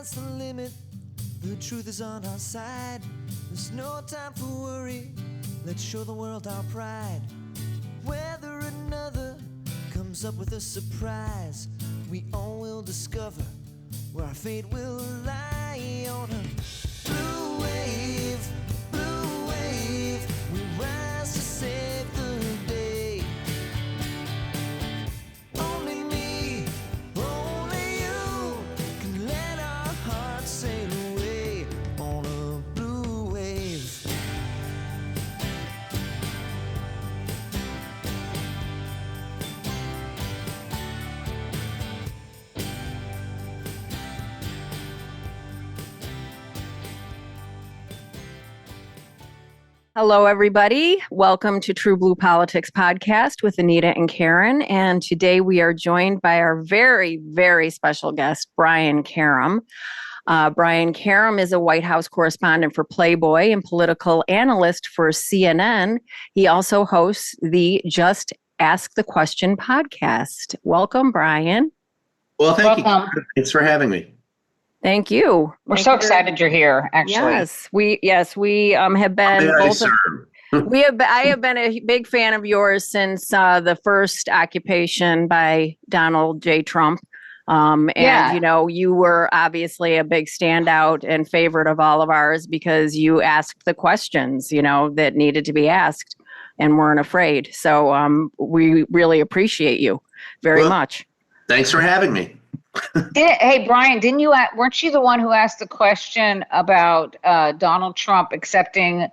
sky's the limit. The truth is on our side. There's no time for worry. Let's show the world our pride. Whether another comes up with a surprise, we all will discover where our fate will lie. On a blue wave, we rise to save the day. Only me, only you can let our hearts sail away on a blue wave. Hello, everybody. Welcome to TruBlu Politics Podcast with Anita and Karem. And today we are joined by our very, very special guest, Brian Karem. Brian Karem is a White House correspondent for Playboy and political analyst for CNN. He also hosts the Just Ask the Question podcast. Welcome, Brian. Well, thank you. Thanks for having me. Thank you. We're so excited you're here, actually. Yes, we have been I have been a big fan of yours since the first occupation by Donald J. Trump. You know, you were obviously a big standout and favorite of all of ours because you asked the questions, you know, that needed to be asked and weren't afraid. So we really appreciate you very much. Thanks for having me. Hey, Brian, weren't you the one who asked the question about Donald Trump accepting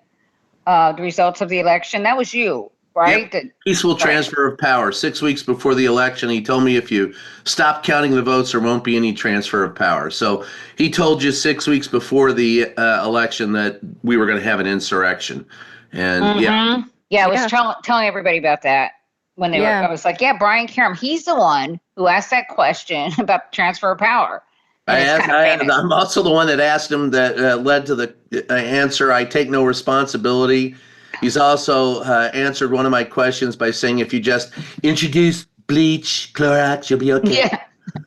the results of the election? That was you, right? Yep. Peaceful transfer of power. 6 weeks before the election, he told me if you stop counting the votes, there won't be any transfer of power. So he told you 6 weeks before the election that we were going to have an insurrection. And I was telling everybody about that. When they were, I was like, Brian Karem, he's the one who asked that question about the transfer of power. I'm also the one that asked him that led to the answer, I take no responsibility. He's also answered one of my questions by saying, if you just introduce bleach, Clorox, you'll be okay.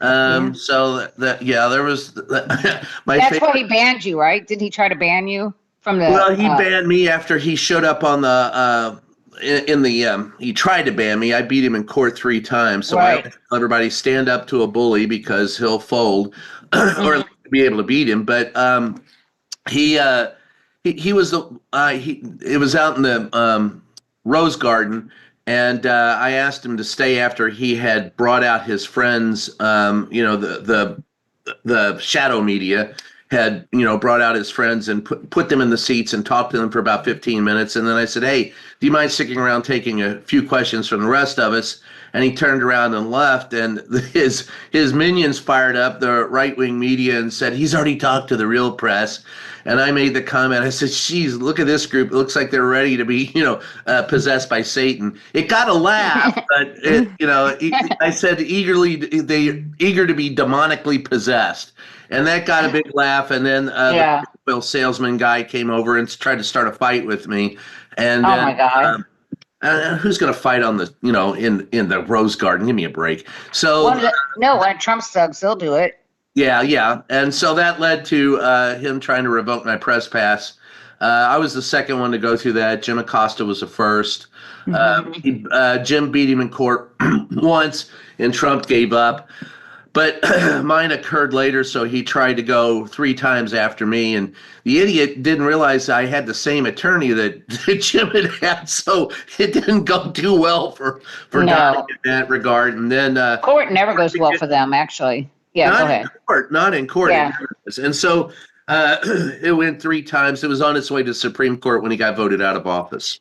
Yeah. So there was That's why he banned you, right? Did he try to ban you from the? Well, he banned me after he showed up on the he tried to ban me. I beat him in court 3 times. So I tell everybody stand up to a bully because he'll fold or be able to beat him. But it was out in the Rose Garden, and I asked him to stay after he had brought out his friends, the shadow media had, brought out his friends and put them in the seats and talked to them for about 15 minutes. And then I said, hey, do you mind sticking around taking a few questions from the rest of us? And he turned around and left, and his minions fired up, the right-wing media, and said, he's already talked to the real press. And I made the comment, I said, geez, look at this group. It looks like they're ready to be, possessed by Satan. It got a laugh, but, I said they're eager to be demonically possessed. And that got a big laugh. And then the oil salesman guy came over and tried to start a fight with me. And my God. Who's going to fight on the, in the Rose Garden? Give me a break. So one of Trump's thugs, they'll do it. Yeah. And so that led to him trying to revoke my press pass. I was the second one to go through that. Jim Acosta was the first. Jim beat him in court once, and Trump gave up. But mine occurred later, so he tried to go 3 times after me. And the idiot didn't realize I had the same attorney that Jim had, so it didn't go too well for Donnie in that regard. And then court never goes well for them, actually. Yeah, go ahead. Not in court. Yeah. And so it went 3 times. It was on its way to Supreme Court when he got voted out of office.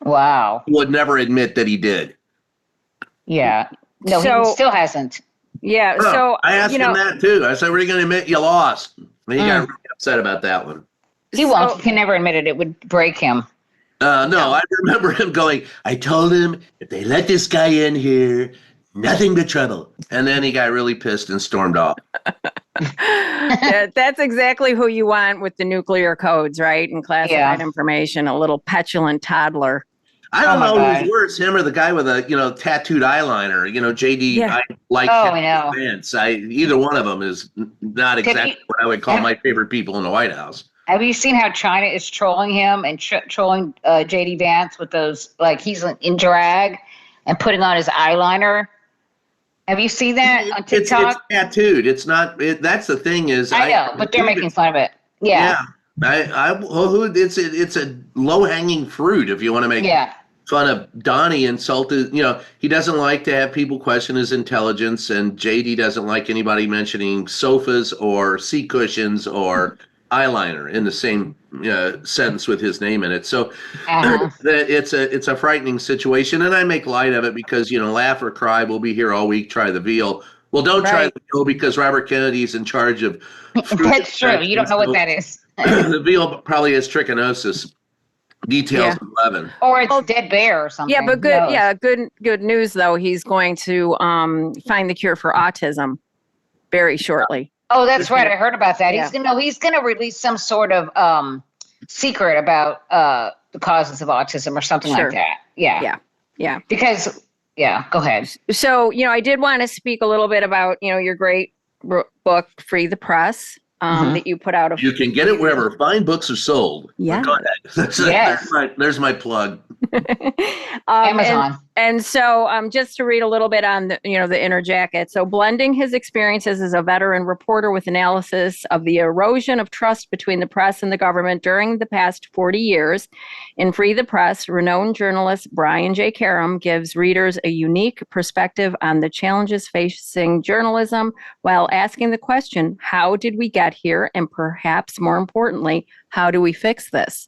Wow. He would never admit that he did. Yeah. No, he still hasn't. Yeah, so I asked him that too. I said, "Were you going to admit you lost?" And he got really upset about that one. He won't. He can never admit it. It would break him. No, I remember him going, I told him if they let this guy in here, nothing but trouble. And then he got really pissed and stormed off. That's exactly who you want with the nuclear codes, right? And classified information, a little petulant toddler. I don't know who's worse, him or the guy with a, tattooed eyeliner, JD. Yeah. I like Vance. Either one of them is not exactly what I would call my favorite people in the White House. Have you seen how China is trolling him and trolling JD Vance with those, like he's in drag and putting on his eyeliner? Have you seen that on TikTok? It's tattooed. It's not. That's the thing is. I know, but they're making fun of it. Yeah. It's a low hanging fruit if you want to make fun of Donnie. Insulted. He doesn't like to have people question his intelligence, and JD doesn't like anybody mentioning sofas or seat cushions or eyeliner in the same sentence with his name in it. So it's a frightening situation, and I make light of it because laugh or cry. We'll be here all week. Try the veal. Well, don't try the veal because Robert Kennedy's in charge of. That's true. You don't know what that is. The veal probably has trichinosis. Details 11. Or it's dead bear or something. Yeah, but good. Yeah, good news though. He's going to find the cure for autism very shortly. Oh, that's right. I heard about that. Yeah. He's going to release some sort of secret about the causes of autism or something like that. Yeah. Because, go ahead. So, I did want to speak a little bit about, your great book, Free the Press, that you put out. You can get it wherever fine books are sold. Yeah. There's my plug. Amazon. And so just to read a little bit on the inner jacket. So blending his experiences as a veteran reporter with analysis of the erosion of trust between the press and the government during the past 40 years, in Free the Press, renowned journalist Brian J. Karem gives readers a unique perspective on the challenges facing journalism while asking the question, how did we get here? And perhaps more importantly, how do we fix this?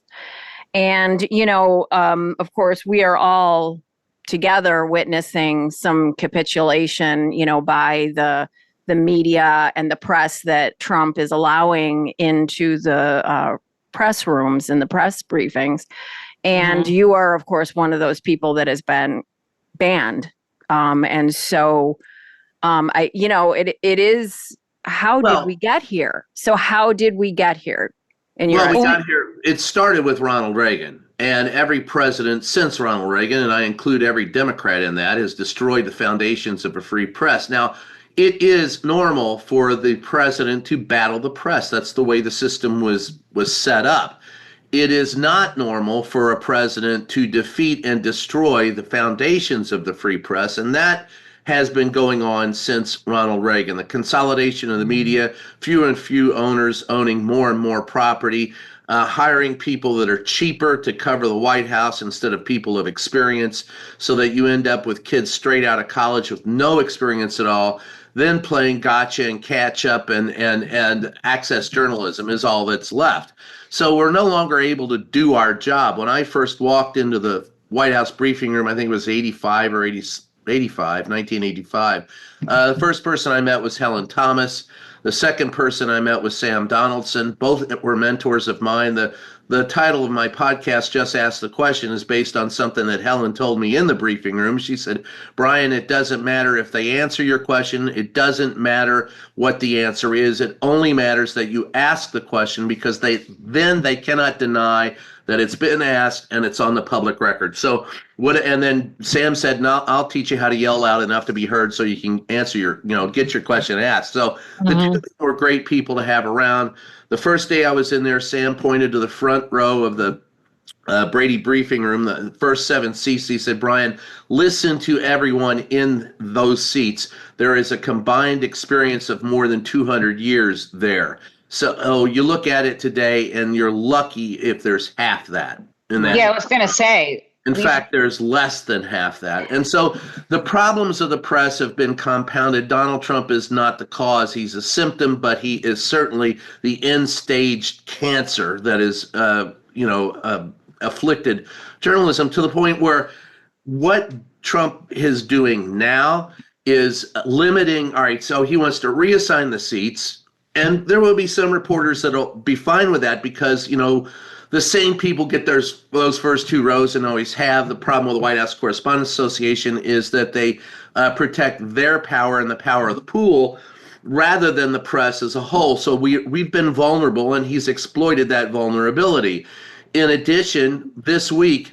And, of course, we are all together witnessing some capitulation, by the media and the press that Trump is allowing into the press rooms and the press briefings. And you are, of course, one of those people that has been banned. And so, it is, how did we get here? So how did we get here? We got here. It started with Ronald Reagan, and every president since Ronald Reagan, and I include every Democrat in that, has destroyed the foundations of a free press. Now, it is normal for the president to battle the press. That's the way the system was set up. It is not normal for a president to defeat and destroy the foundations of the free press, and that has been going on since Ronald Reagan. The consolidation of the media, fewer and fewer owners owning more and more property, hiring people that are cheaper to cover the White House instead of people of experience, so that you end up with kids straight out of college with no experience at all, then playing gotcha and catch up and access journalism is all that's left. So we're no longer able to do our job. When I first walked into the White House briefing room, I think it was 1985. The first person I met was Helen Thomas. The second person I met was Sam Donaldson. Both were mentors of mine. The title of my podcast, Just Ask the Question, is based on something that Helen told me in the briefing room. She said, Brian, it doesn't matter if they answer your question. It doesn't matter what the answer is. It only matters that you ask the question, because they cannot deny that it's been asked and it's on the public record. So and then Sam said, no, I'll teach you how to yell loud enough to be heard so you can answer get your question asked. So the two of them were great people to have around. The first day I was in there, Sam pointed to the front row of the Brady briefing room, the first 7 seats. He said, Brian, listen to everyone in those seats. There is a combined experience of more than 200 years there. So you look at it today, and you're lucky if there's half that. Yeah, I was going to say. In fact, there's less than half that. And so the problems of the press have been compounded. Donald Trump is not the cause. He's a symptom, but he is certainly the end-stage cancer that is, afflicted journalism, to the point where what Trump is doing now is limiting. All right, so he wants to reassign the seats. And there will be some reporters that'll be fine with that, because, the same people get those first 2 rows and always have. The problem with the White House Correspondents Association is that they protect their power and the power of the pool rather than the press as a whole. So we've been vulnerable, and he's exploited that vulnerability. In addition, this week,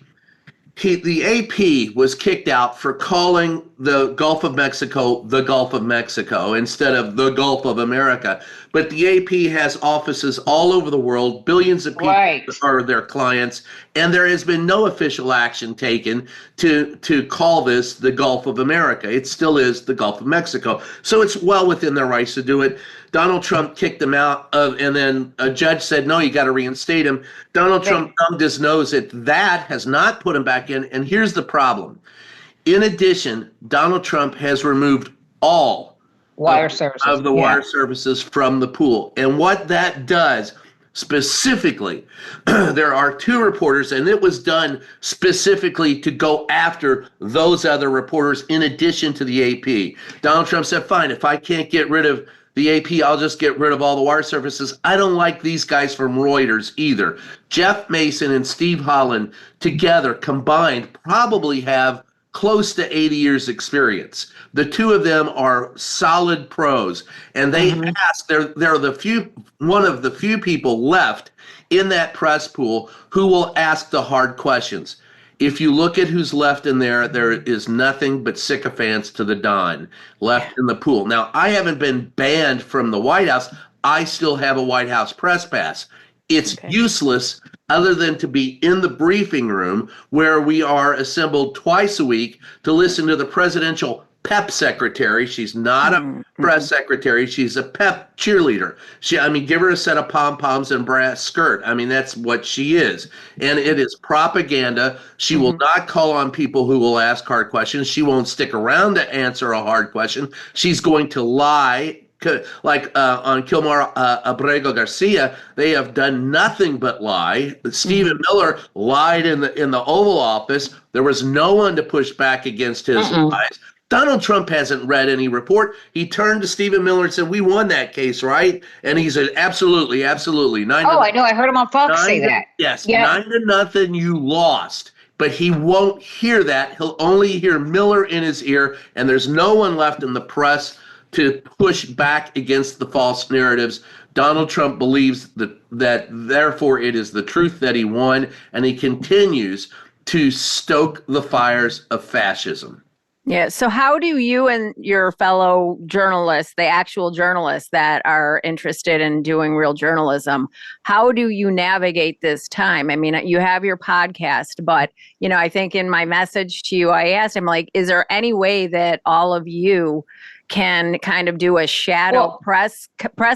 the AP was kicked out for calling the Gulf of Mexico the Gulf of Mexico instead of the Gulf of America. But the AP has offices all over the world. Billions of people are their clients, and there has been no official action taken to call this the Gulf of America. It still is the Gulf of Mexico. So it's well within their rights to do it. Donald Trump kicked them out, and then a judge said, no, you got to reinstate him. Donald Trump thumbed his nose at that, has not put him back in. And here's the problem. In addition, Donald Trump has removed all wire services from the pool. And what that does specifically, there are 2 reporters, and it was done specifically to go after those other reporters in addition to the AP. Donald Trump said, fine, if I can't get rid of the AP, I'll just get rid of all the wire services. I don't like these guys from Reuters either. Jeff Mason and Steve Holland together combined probably have close to 80 years experience. The 2 of them are solid pros, and they ask, they're one of the few people left in that press pool who will ask the hard questions. If you look at who's left in there, there is nothing but sycophants to the dawn left in the pool. Now, I haven't been banned from the White House. I still have a White House press pass. It's useless other than to be in the briefing room where we are assembled twice a week to listen to the presidential PEP secretary. She's not a press secretary. She's a PEP cheerleader. Give her a set of pom-poms and brass skirt. That's what she is. And it is propaganda. She will not call on people who will ask hard questions. She won't stick around to answer a hard question. She's going to lie. Like on Kilmar Abrego Garcia, they have done nothing but lie. Stephen Miller lied in the Oval Office. There was no one to push back against his lies. Donald Trump hasn't read any report. He turned to Stephen Miller and said, we won that case, right? And he said, absolutely, absolutely. I know. I heard him on Fox say that. Yes, 9-0, you lost. But he won't hear that. He'll only hear Miller in his ear, and there's no one left in the press to push back against the false narratives. Donald Trump believes that therefore it is the truth that he won, and he continues to stoke the fires of fascism. Yeah. So how do you and your fellow journalists, the actual journalists that are interested in doing real journalism, how do you navigate this time? You have your podcast, but, I think in my message to you, I asked him, is there any way that all of you can kind of do a shadow press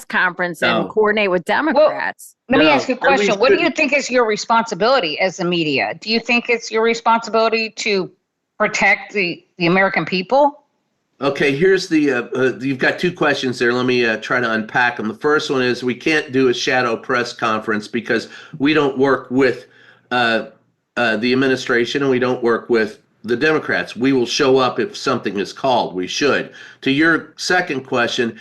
conference and coordinate with Democrats? Let me ask you a question. What do you think is your responsibility as the media? Do you think it's your responsibility to protect the American people? Okay, here's you've got 2 questions there. Let me try to unpack them. The first one is we can't do a shadow press conference because we don't work with the administration and we don't work with the Democrats. We will show up if something is called. We should. To your second question,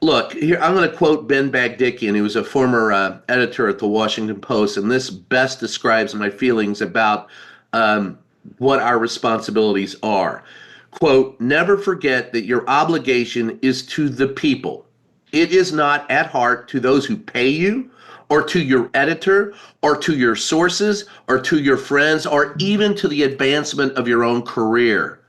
look, here I'm going to quote Ben Bagdikian, who was a former editor at the Washington Post, and this best describes my feelings about what our responsibilities are. Quote, never forget that your obligation is to the people. It is not at heart to those who pay you, or to your editor, or to your sources, or to your friends, or even to the advancement of your own career.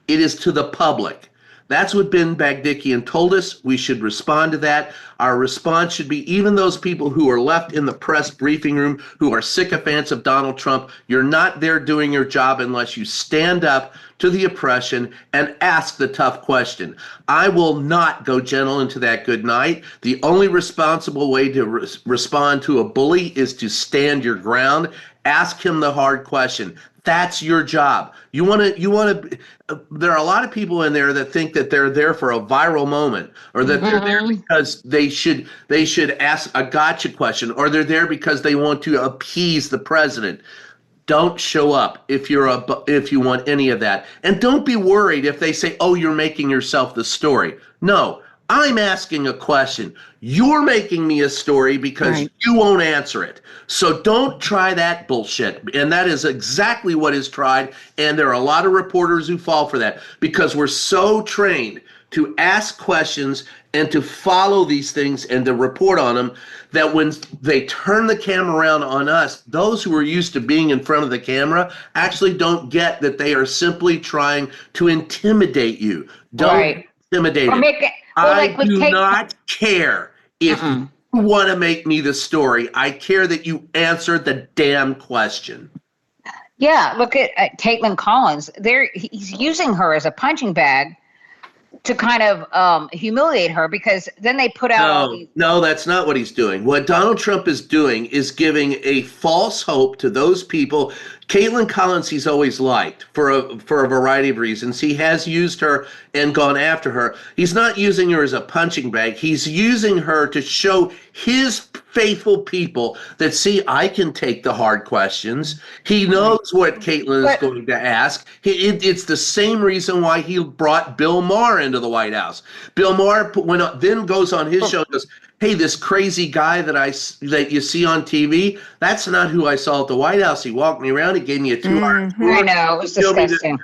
It is to the public. That's what Ben Bagdikian told us. We should respond to that. Our response should be even those people who are left in the press briefing room who are sycophants of Donald Trump, you're not there doing your job unless you stand up to the oppression and ask the tough question. I will not go gentle into that good night. The only responsible way to respond to a bully is to stand your ground. Ask him the hard question. That's your job. You want to, there are a lot of people in there that think that they're there for a viral moment, or that they're there because they should ask a gotcha question, or they're there because they want to appease the president. Don't show up if you want any of that. And don't be worried if they say, oh, you're making yourself the story. No, I'm asking a question. You're making me a story because you won't answer it. So don't try that bullshit. And that is exactly what is tried. And there are a lot of reporters who fall for that because we're so trained to ask questions and to follow these things and to report on them, that when they turn the camera around on us, those who are used to being in front of the camera actually don't get that they are simply trying to intimidate you. Don't intimidate Or it. make it, well, I like with do Kate. not care if you want to make me the story. I care that you answer the damn question. Yeah, look at Caitlin Collins. He's using her as a punching bag to kind of humiliate her, because then they put out all these. No, that's not what he's doing. What Donald Trump is doing is giving a false hope to those people. Caitlin Collins, he's always liked for a variety of reasons. He has used her and gone after her. He's not using her as a punching bag. He's using her to show his faithful people that, see, I can take the hard questions. He knows what Caitlin is going to ask. It's the same reason why he brought Bill Maher into the White House. Bill Maher then goes on his show and goes, hey, this crazy guy that you see on TV, that's not who I saw at the White House. He walked me around. He gave me a 2-hour tour. I know, it was disgusting.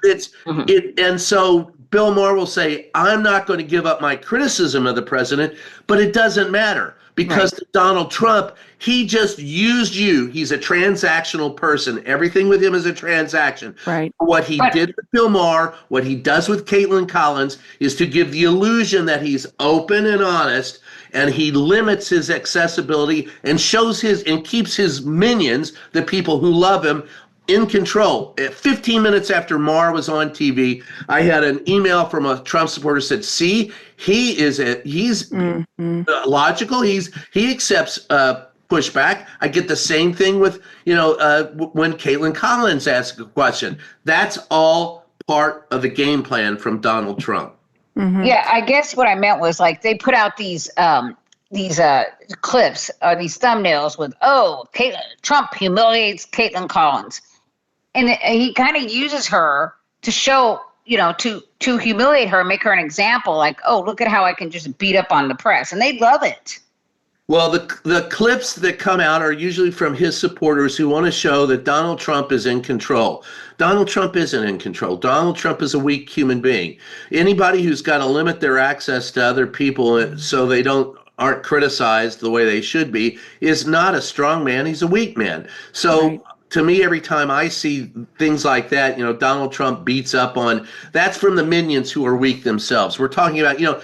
And so Bill Maher will say, I'm not going to give up my criticism of the president, but it doesn't matter, because Donald Trump, he just used you. He's a transactional person. Everything with him is a transaction. Right. What he did with Bill Maher, what he does with Caitlin Collins, is to give the illusion that he's open and honest, and he limits his accessibility and keeps his minions, the people who love him, in control. 15 minutes after Maher was on TV, I had an email from a Trump supporter said, see, he's logical. He accepts pushback. I get the same thing with, when Caitlin Collins asks a question. That's all part of the game plan from Donald Trump. Yeah, I guess what I meant was, like, they put out these clips or these thumbnails with, Trump humiliates Caitlin Collins. And he kind of uses her to show, to humiliate her, make her an example, like, oh, look at how I can just beat up on the press. And they love it. Well, the clips that come out are usually from his supporters who want to show that Donald Trump is in control. Donald Trump isn't in control. Donald Trump is a weak human being. Anybody who's got to limit their access to other people so they aren't criticized the way they should be is not a strong man. He's a weak man. So to me, every time I see things like that, Donald Trump beats up on, that's from the minions who are weak themselves. We're talking about,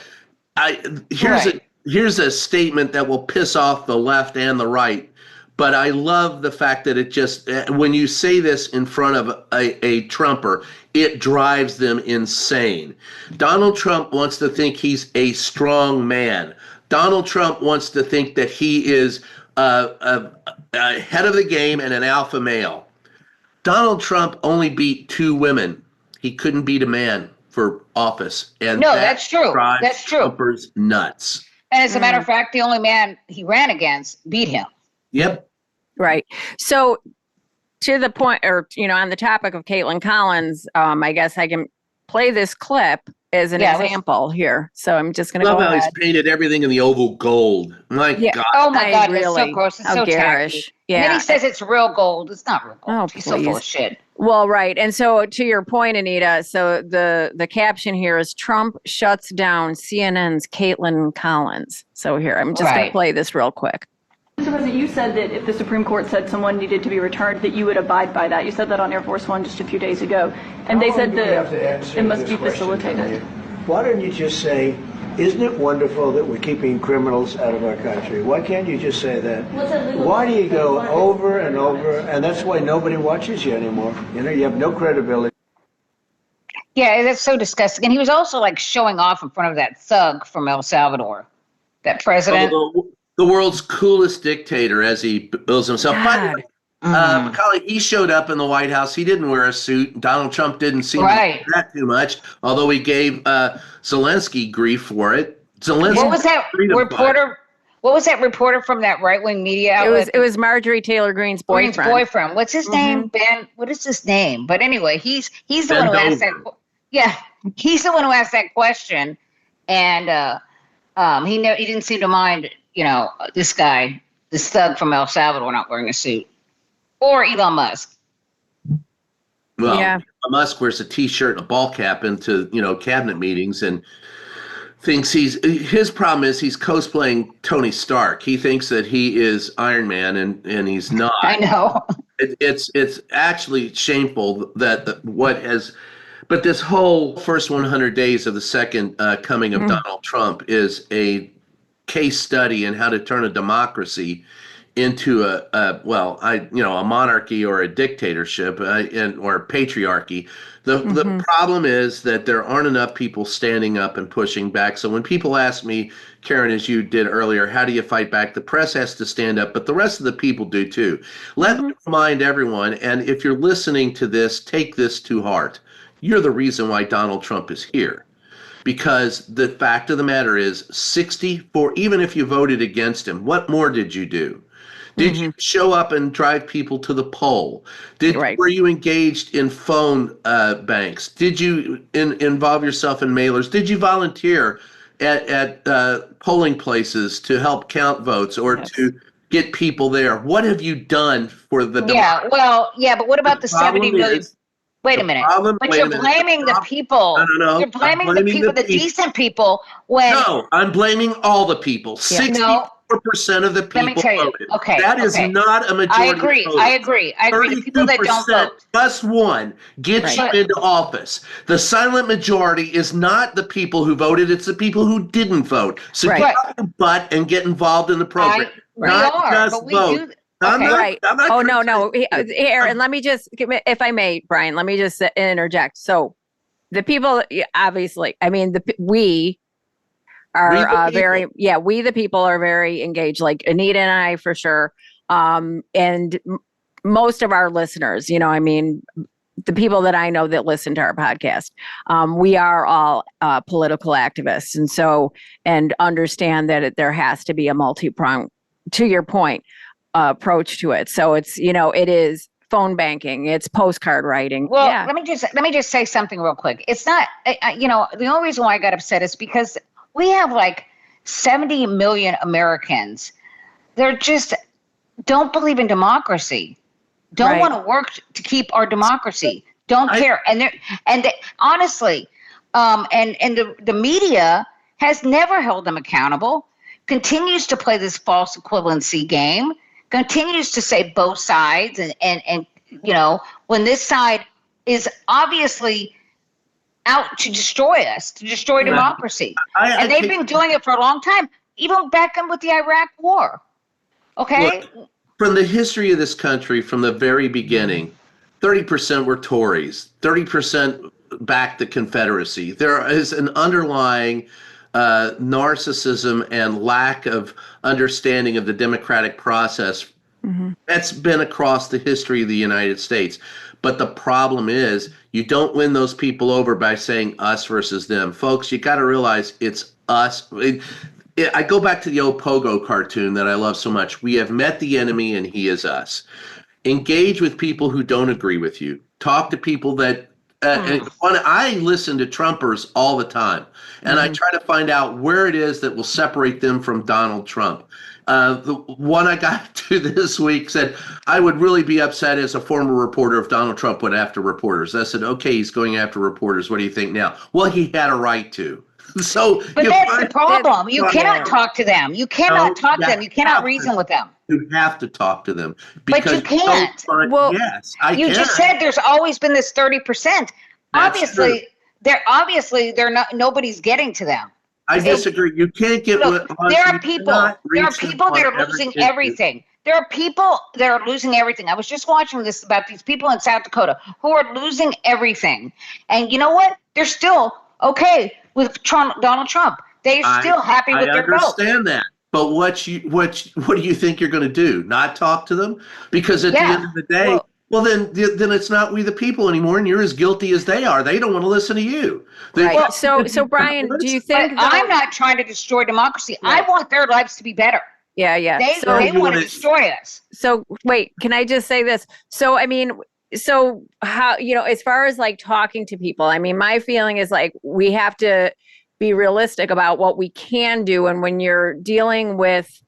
here's a statement that will piss off the left and the right. But I love the fact that it just, when you say this in front of a Trumper, it drives them insane. Donald Trump wants to think he's a strong man. Donald Trump wants to think that he is head of the game and an alpha male. Donald Trump only beat 2 women. He couldn't beat a man for office. And that's true. That's true. Trumpers nuts. And as a matter of fact, the only man he ran against beat him. Yep. Right. So to the point, or, on the topic of Caitlin Collins, I guess I can play this clip as an example here. So I'm just going to go ahead. He's painted everything in the oval gold. My God. Oh my God, it's so gross. It's so garish. tacky. Yeah. And then he says it's real gold. It's not real gold. He's so full of shit. Well, right. And so to your point, Anita, so the caption here is Trump shuts down CNN's Caitlin Collins. So here, I'm just going to play this real quick. Mr. President, you said that if the Supreme Court said someone needed to be returned, that you would abide by that. You said that on Air Force One just a few days ago. And they said that it must be facilitated. Why don't you just say, isn't it wonderful that we're keeping criminals out of our country? Why can't you just say that? Why do you go over and over? And that's why nobody watches you anymore. You have no credibility. Yeah, that's so disgusting. And he was also like showing off in front of that thug from El Salvador, that president. The world's coolest dictator, as he bills himself. By the way, Macaulay, he showed up in the White House. He didn't wear a suit. Donald Trump didn't seem to do that too much, although he gave Zelensky grief for it. Zelensky. What was that reporter? What was that reporter from that right-wing media outlet? It was Marjorie Taylor Greene's boyfriend. What's his name? Ben. What is his name? But anyway, he's the one who asked that. Yeah, he's the one who asked that question, and he didn't seem to mind. This guy, this thug from El Salvador, not wearing a suit, or Elon Musk. Well, Elon Musk wears a T-shirt and a ball cap into cabinet meetings, and thinks his problem is he's cosplaying Tony Stark. He thinks that he is Iron Man, and he's not. I know. It's actually shameful but this whole first 100 days of the second coming of Donald Trump is a case study in how to turn a democracy into a monarchy or a dictatorship or a patriarchy. The problem is that there aren't enough people standing up and pushing back. So when people ask me, Karen, as you did earlier, how do you fight back? The press has to stand up, but the rest of the people do too. Let me remind everyone, and if you're listening to this, take this to heart. You're the reason why Donald Trump is here. Because the fact of the matter is 64, even if you voted against him, what more did you do? Did you show up and drive people to the poll? Were you engaged in phone banks? Did you involve yourself in mailers? Did you volunteer at polling places to help count votes or to get people there? What have you done for the democracy? But what about the 70 million? Wait a minute. But you're blaming the people. No. You're blaming the people, the decent people. No, I'm blaming all the people. 64% of the people voted. Okay. That is not a majority. I agree. The people that don't vote. Plus one gets you into office. The silent majority is not the people who voted. It's the people who didn't vote. So get off your butt and get involved in the program. Not just vote. I'm no. Here, and let me just, if I may, Brian, let me just interject. So the people, obviously, I mean, we are we the people are very engaged, like Anita and I for sure. And most of our listeners, I mean, the people that I know that listen to our podcast, we are all political activists. And understand that there has to be a multi-pronged, to your point, approach to it. So it's, it is phone banking, it's postcard writing. Well, let me just say something real quick. It's not, the only reason why I got upset is because we have like 70 million Americans. They're just don't believe in democracy. Don't want to work to keep our democracy. Don't care. Honestly, the media has never held them accountable. Continues to play this false equivalency game. Continues to say both sides, and when this side is obviously out to destroy us, to destroy democracy. And they've been doing it for a long time, even back in with the Iraq War. Okay? Look, from the history of this country, from the very beginning, 30% were Tories, 30% backed the Confederacy. There is an underlying narcissism and lack of understanding of the democratic process that's been across the history of the United States. But the problem is you don't win those people over by saying us versus them. Folks, you got to realize it's us. I go back to the old Pogo cartoon that I love so much. We have met the enemy and he is us. Engage with people who don't agree with you. Talk to people that I listen to Trumpers all the time, and I try to find out where it is that will separate them from Donald Trump. The one I got to this week said, I would really be upset as a former reporter if Donald Trump went after reporters. I said, okay, he's going after reporters. What do you think now? Well, he had a right to. But that's the problem. You cannot talk to them. You cannot talk to them. You cannot reason with them. You have to talk to them. But you can't. Yes, I can. You just said there's always been this 30%. Obviously, they're not. Nobody's getting to them. I disagree. You can't get. There are people that are losing everything. There are people that are losing everything. I was just watching this about these people in South Dakota who are losing everything, and you know what? They're still okay with Donald Trump. They're still happy with their vote. I understand that. But what do you think you're going to do? Not talk to them? Because at the end of the day, then it's not we the people anymore, and you're as guilty as they are. They don't want to listen to you. So Brian, do you think I'm not trying to destroy democracy? I want their lives to be better. Yeah. They want to destroy us. So wait, can I just say this? So I mean, how, as far as like talking to people, I mean, my feeling is like we have to be realistic about what we can do. And when you're dealing with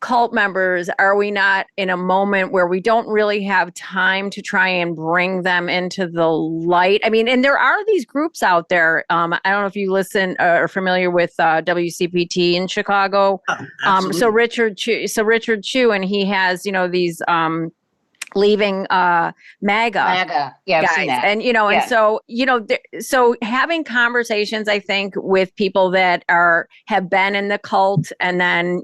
cult members, are we not in a moment where we don't really have time to try and bring them into the light? I mean, and there are these groups out there. I don't know if you listen or are familiar with WCPT in Chicago. Absolutely. Richard Chu, and he has, these leaving MAGA Yeah, I've guys, seen that. and and so having conversations, I think, with people that have been in the cult, and then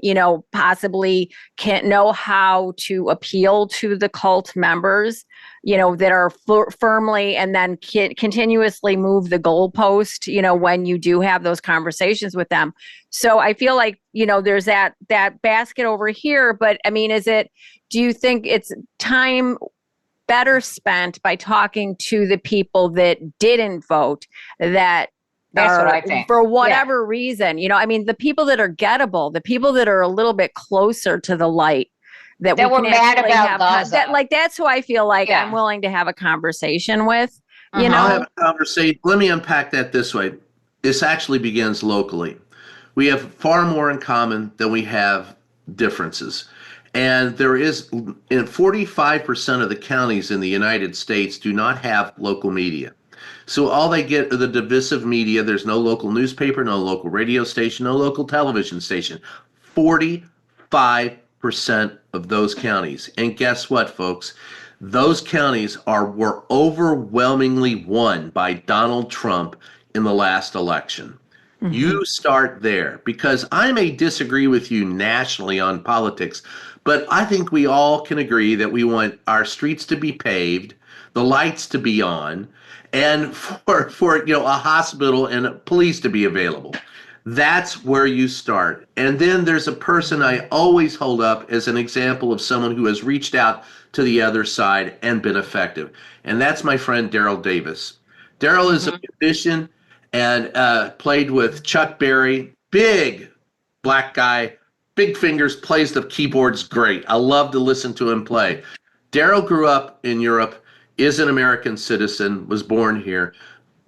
possibly can't know how to appeal to the cult members, that are firmly, and then continuously move the goalpost, when you do have those conversations with them. So I feel like there's that basket over here, but I mean, do you think it's time better spent by talking to the people that didn't vote, that's what I think, for whatever reason, I mean, the people that are gettable, the people that are a little bit closer to the light, that we were can mad about Gaza. that's who I feel like I'm willing to have a conversation with, I'll have a conversation. Let me unpack that this way. This actually begins locally. We have far more in common than we have differences. And there is, in 45% of the counties in the United States do not have local media. So all they get are the divisive media. There's no local newspaper, no local radio station, no local television station. 45% of those counties. And guess what, folks? Those counties were overwhelmingly won by Donald Trump in the last election. Mm-hmm. You start there, because I may disagree with you nationally on politics, but I think we all can agree that we want our streets to be paved, the lights to be on, and for a hospital and police to be available. That's where you start. And then there's a person I always hold up as an example of someone who has reached out to the other side and been effective. And that's my friend Daryl Davis. Daryl is a musician and played with Chuck Berry, big black guy, big fingers, plays the keyboards great. I love to listen to him play. Daryl grew up in Europe, is an American citizen, was born here.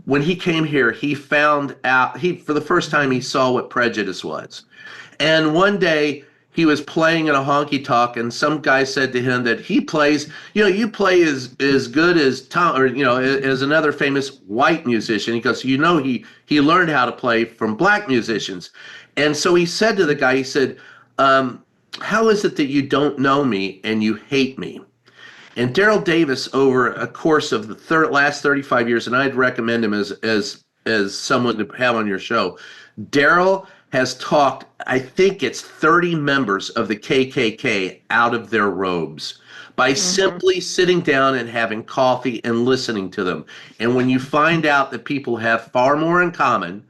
When he came here, he found out, for the first time, he saw what prejudice was. And one day he was playing in a honky tonk, and some guy said to him that he plays, you play as good as Tom, or as another famous white musician. He goes, he learned how to play from black musicians. And so he said to the guy, he said, how is it that you don't know me and you hate me? And Daryl Davis, over a course of the last 35 years, and I'd recommend him as someone to have on your show, Daryl has talked, I think it's 30 members of the KKK out of their robes by simply sitting down and having coffee and listening to them. And when you find out that people have far more in common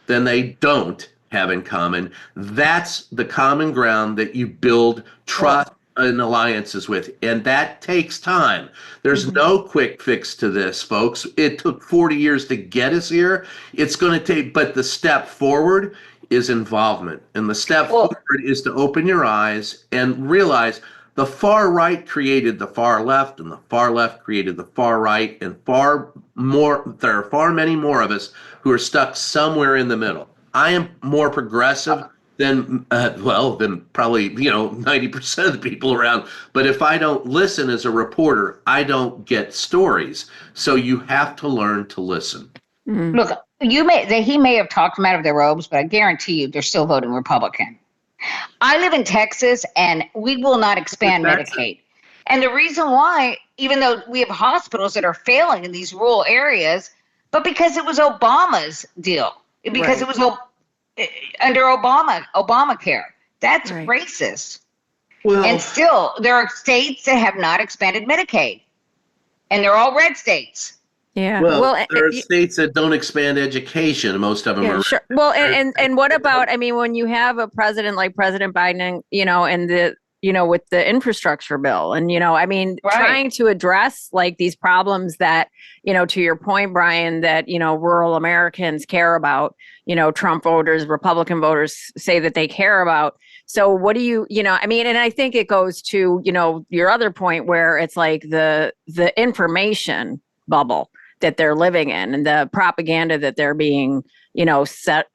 than they don't have in common, that's the common ground that you build trust and alliances with. And that takes time. There's no quick fix to this, folks. It took 40 years to get us here. It's going to take, but the step forward is involvement. And the step forward is to open your eyes and realize the far right created the far left, and the far left created the far right, and there are far many more of us who are stuck somewhere in the middle. I am more progressive than probably 90% of the people around. But if I don't listen as a reporter, I don't get stories. So you have to learn to listen. Mm-hmm. Look, he may have talked them out of their robes, but I guarantee you they're still voting Republican. I live in Texas, and we will not expand Medicaid. And the reason why, even though we have hospitals that are failing in these rural areas, but because it was Obama's deal, because it was under Obamacare. That's racist. Well, and still, there are states that have not expanded Medicaid, and they're all red states. Yeah. Well, there are states that don't expand education. Most of them are. Sure. Well, and what about? I mean, when you have a president like President Biden, and the with the infrastructure bill, and trying to address like these problems that to your point, Brian, that rural Americans care about. Trump voters, Republican voters say that they care about. So what do you and I think it goes to your other point where it's like the information bubble that they're living in, and the propaganda that they're being,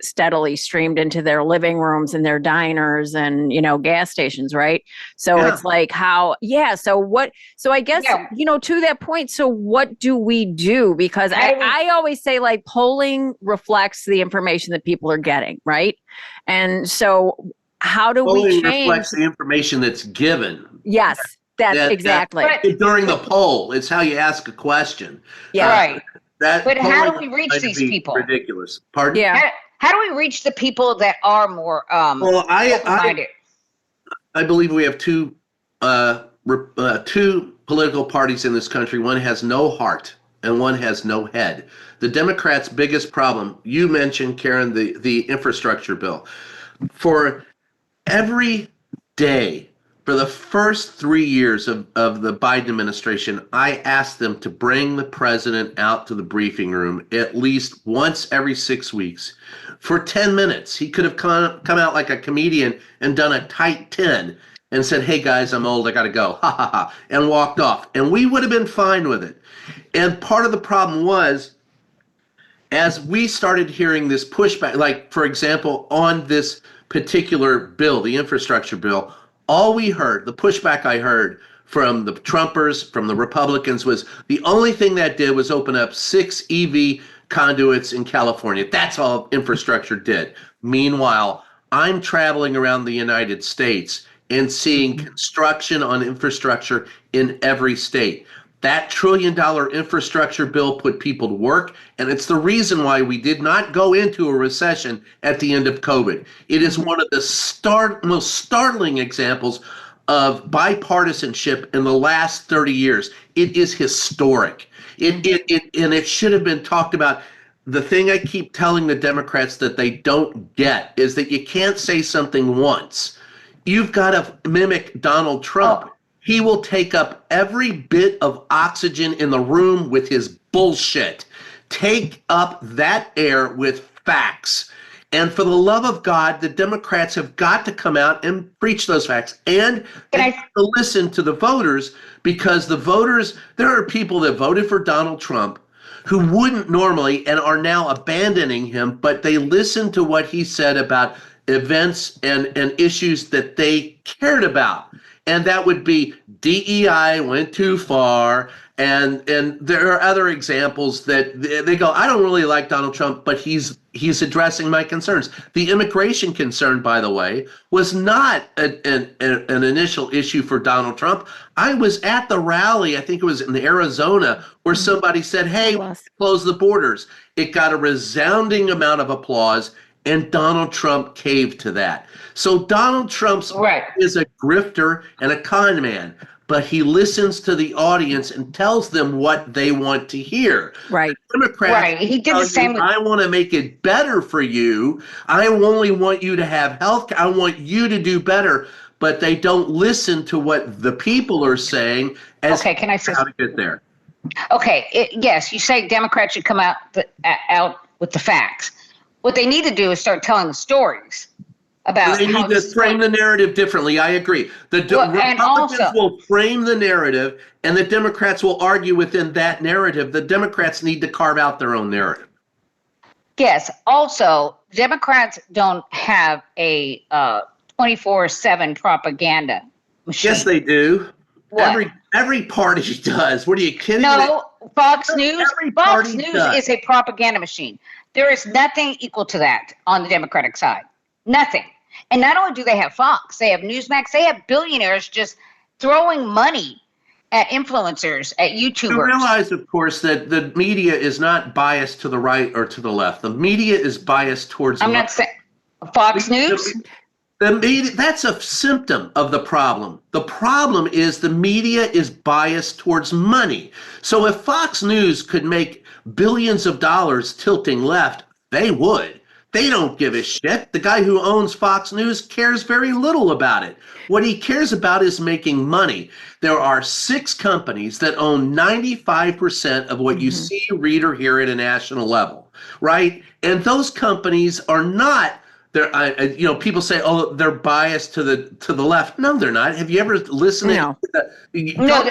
steadily streamed into their living rooms and their diners and, gas stations. Right. So it's like so I guess, to that point, so what do we do? Because I always say, like, polling reflects the information that people are getting. Right. And so how do we change? Reflects the information that's given. Yes. That's exactly. During the poll, it's how you ask a question. Yeah. Right. But how do we reach these people? Ridiculous. Pardon? Yeah. How do we reach the people that are more well, I believe we have two political parties in this country. One has no heart and one has no head. The Democrats' biggest problem, you mentioned, Karen, the infrastructure bill. For every day, for the first 3 years of the Biden administration, I asked them to bring the president out to the briefing room at least once every 6 weeks for 10 minutes. He could have come out like a comedian and done a tight 10 and said, "Hey guys, I'm old, I gotta go," ha ha ha, and walked off. And we would have been fine with it. And part of the problem was, as we started hearing this pushback, like, for example, on this particular bill, the infrastructure bill, all we heard, the pushback I heard from the Trumpers, from the Republicans, was the only thing that did was open up 6 EV conduits in California. That's all infrastructure did. Meanwhile, I'm traveling around the United States and seeing construction on infrastructure in every state. That $1 trillion infrastructure bill put people to work, and it's the reason why we did not go into a recession at the end of COVID. It is one of the most startling examples of bipartisanship in the last 30 years. It is historic. And it should have been talked about. The thing I keep telling the Democrats that they don't get is that you can't say something once. You've got to mimic Donald Trump. Oh. He will take up every bit of oxygen in the room with his bullshit. Take up that air with facts. And for the love of God, the Democrats have got to come out and preach those facts. And they have to listen to the voters, because the voters, there are people that voted for Donald Trump who wouldn't normally and are now abandoning him, but they listened to what he said about events and issues that they cared about. And that would be DEI went too far. And there are other examples that they go, I don't really like Donald Trump, but he's addressing my concerns. The immigration concern, by the way, was not an initial issue for Donald Trump. I was at the rally, I think it was in Arizona, where somebody said, hey, close the borders. It got a resounding amount of applause, and Donald Trump caved to that. So Donald Trump is a grifter and a con man, but he listens to the audience and tells them what they want to hear. Right. Democrats, he did the same. I want to make it better for you. I only want you to have health. I want you to do better. But they don't listen to what the people are saying as can I say how to get there. Okay. Yes, you say Democrats should come out with the facts. What they need to do is start telling the stories. They need to frame the narrative differently. I agree. The Republicans will frame the narrative, and the Democrats will argue within that narrative. The Democrats need to carve out their own narrative. Yes. Also, Democrats don't have a 24/7 propaganda machine. Yes, they do. What? Every party does. What are you kidding? No, Fox News. Fox News is a propaganda machine. There is nothing equal to that on the Democratic side. Nothing. And not only do they have Fox, they have Newsmax, they have billionaires just throwing money at influencers, at YouTubers. You realize, of course, that the media is not biased to the right or to the left. The media is biased towards I'm not saying Fox News. The media, that's a symptom of the problem. The problem is the media is biased towards money. So if Fox News could make billions of dollars tilting left, they would. They don't give a shit. The guy who owns Fox News cares very little about it. What he cares about is making money. There are 6 companies that own 95% of what you see, read, or hear at a national level, right? And those companies are not People say, "Oh, they're biased to the left." No, they're not. Have you ever listened No. to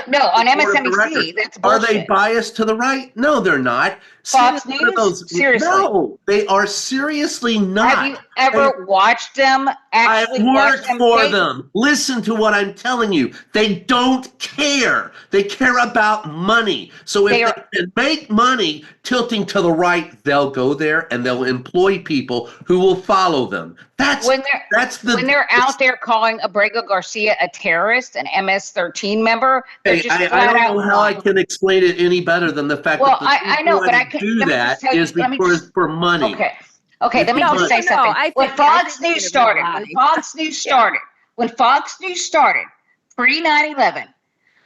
No, on MSNBC, that's bullshit. Are they biased to the right? No, they're not. Fox News? Seriously. No, they are seriously not. Have you ever watched them? I've worked for them. Listen to what I'm telling you. They don't care. They care about money. So if they can make money tilting to the right, they'll go there and they'll employ people who will follow them. When they're out there calling Abrego Garcia a terrorist, an MS-13 member, they're just I don't know how I can explain it any better than the fact that I know, but I can do that is because for money. Okay, let me just say something. When Fox News started, pre-9/11,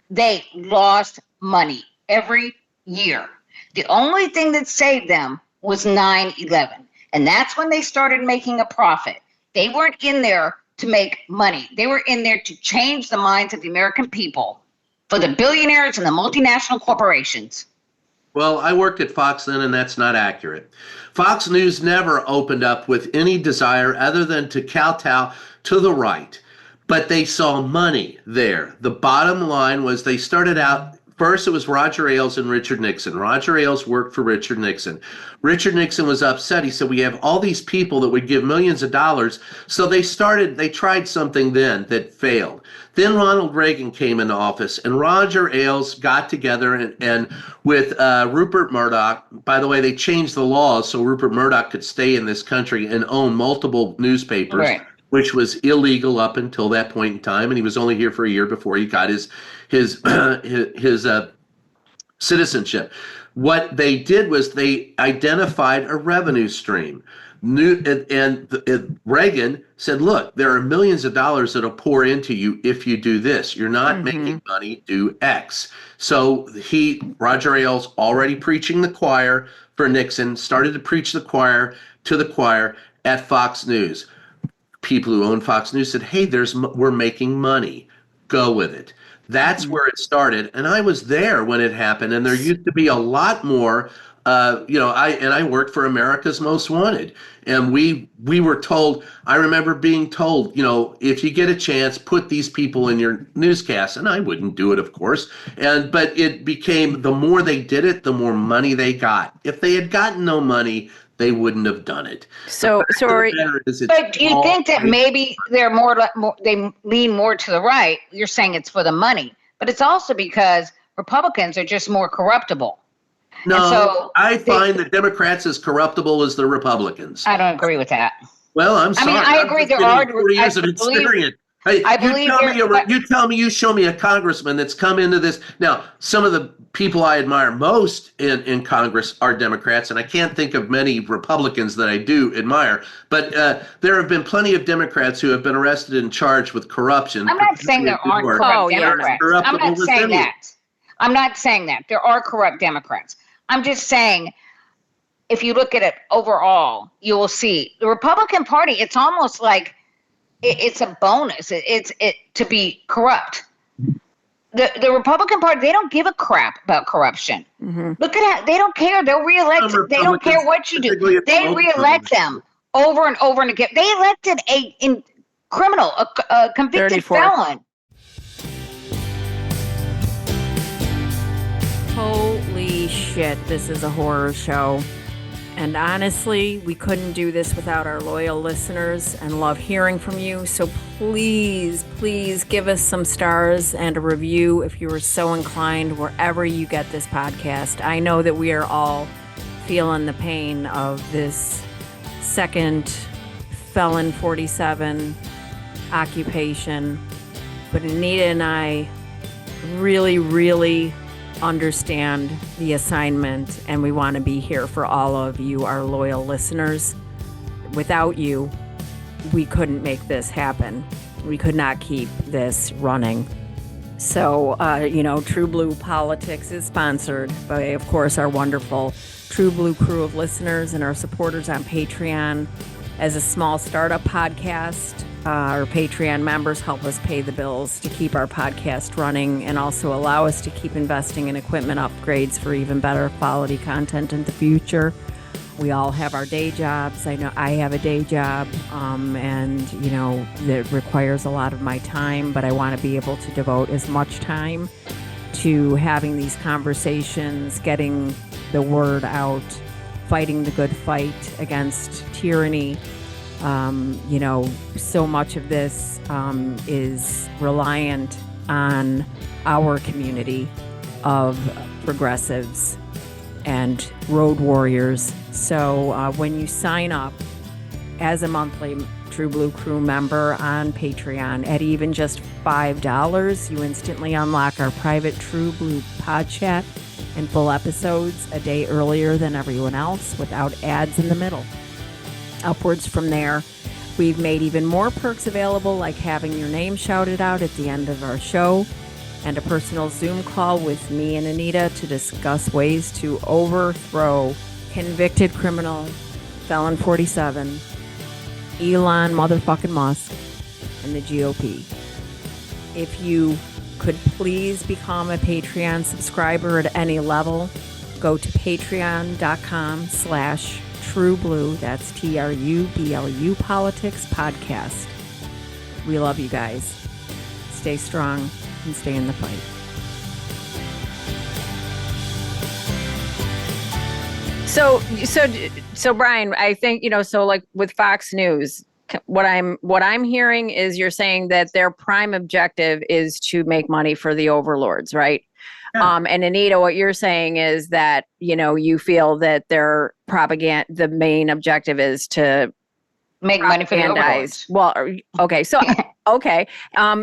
they lost money every year. The only thing that saved them was 9/11. And that's when they started making a profit. They weren't in there to make money. They were in there to change the minds of the American people for the billionaires and the multinational corporations. Well, I worked at Fox then, and that's not accurate. Fox News never opened up with any desire other than to kowtow to the right. But they saw money there. The bottom line was they started out, first it was Roger Ailes and Richard Nixon. Roger Ailes worked for Richard Nixon. Richard Nixon was upset. He said, we have all these people that would give millions of dollars. So they tried something then that failed. Then Ronald Reagan came into office, and Roger Ailes got together and with Rupert Murdoch. By the way, they changed the laws so Rupert Murdoch could stay in this country and own multiple newspapers. Right. Which was illegal up until that point in time, and he was only here for a year before he got his citizenship. What they did was they identified a revenue stream. Reagan said, look, there are millions of dollars that'll pour into you if you do this. You're not making money, do X. So Roger Ailes, already preaching the choir for Nixon, started to preach the choir at Fox News. People who own Fox News said, hey, we're making money. Go with it. That's where it started. And I was there when it happened. And there used to be a lot more, I worked for America's Most Wanted. And we were told, I remember being told, if you get a chance, put these people in your newscast. And I wouldn't do it, of course. But it became, the more they did it, the more money they got. If they had gotten no money, they wouldn't have done it. But do you think that maybe they're they lean more to the right? You're saying it's for the money, but it's also because Republicans are just more corruptible. No, I find the Democrats as corruptible as the Republicans. I don't agree with that. Well, I'm sorry. I agree. There are 40 years of experience. Hey, you tell me, you show me a congressman that's come into this. Now, some of the people I admire most in Congress are Democrats, and I can't think of many Republicans that I do admire. But there have been plenty of Democrats who have been arrested and charged with corruption. I'm not saying there aren't corrupt Democrats. I'm not saying that. I'm not saying that. There are corrupt Democrats. I'm just saying, if you look at it overall, you will see the Republican Party, it's almost like it's a bonus. It's to be corrupt. The Republican Party, they don't give a crap about corruption. Look at how they don't care. They'll reelect. They don't care what you do. They reelect them over and over and again. They elected a convicted 34. felon. Holy shit! This is a horror show. And honestly, we couldn't do this without our loyal listeners and love hearing from you. So please, please give us some stars and a review if you are so inclined wherever you get this podcast. I know that we are all feeling the pain of this second felon 47 occupation. But Anita and I really, really understand the assignment, and we want to be here for all of you, our loyal listeners. Without you, we couldn't make this happen. We could not keep this running. So, TruBlu Politics is sponsored by, of course, our wonderful TruBlu crew of listeners and our supporters on Patreon. As a small startup podcast, our Patreon members help us pay the bills to keep our podcast running and also allow us to keep investing in equipment upgrades for even better quality content in the future. We all have our day jobs. I know I have a day job, and, that requires a lot of my time, but I want to be able to devote as much time to having these conversations, getting the word out, fighting the good fight against tyranny. So much of this is reliant on our community of progressives and road warriors. So when you sign up as a monthly TruBlu crew member on Patreon at even just $5, you instantly unlock our private TruBlu pod chat and full episodes a day earlier than everyone else without ads in the middle. Upwards from there, we've made even more perks available, like having your name shouted out at the end of our show and a personal Zoom call with me and Anita to discuss ways to overthrow convicted criminal Felon 47, Elon motherfucking Musk, and the GOP. If you could please become a Patreon subscriber at any level, go to patreon.com/TruBlu. That's TruBlu Politics Podcast. We love you guys. Stay strong and stay in the fight. So Brian, I think, so like with Fox News, what I'm hearing is you're saying that their prime objective is to make money for the overlords, right? Yeah. And Anita, what you're saying is that, you feel that their propaganda, the main objective is to make money for the overlords. Well, okay. So, okay.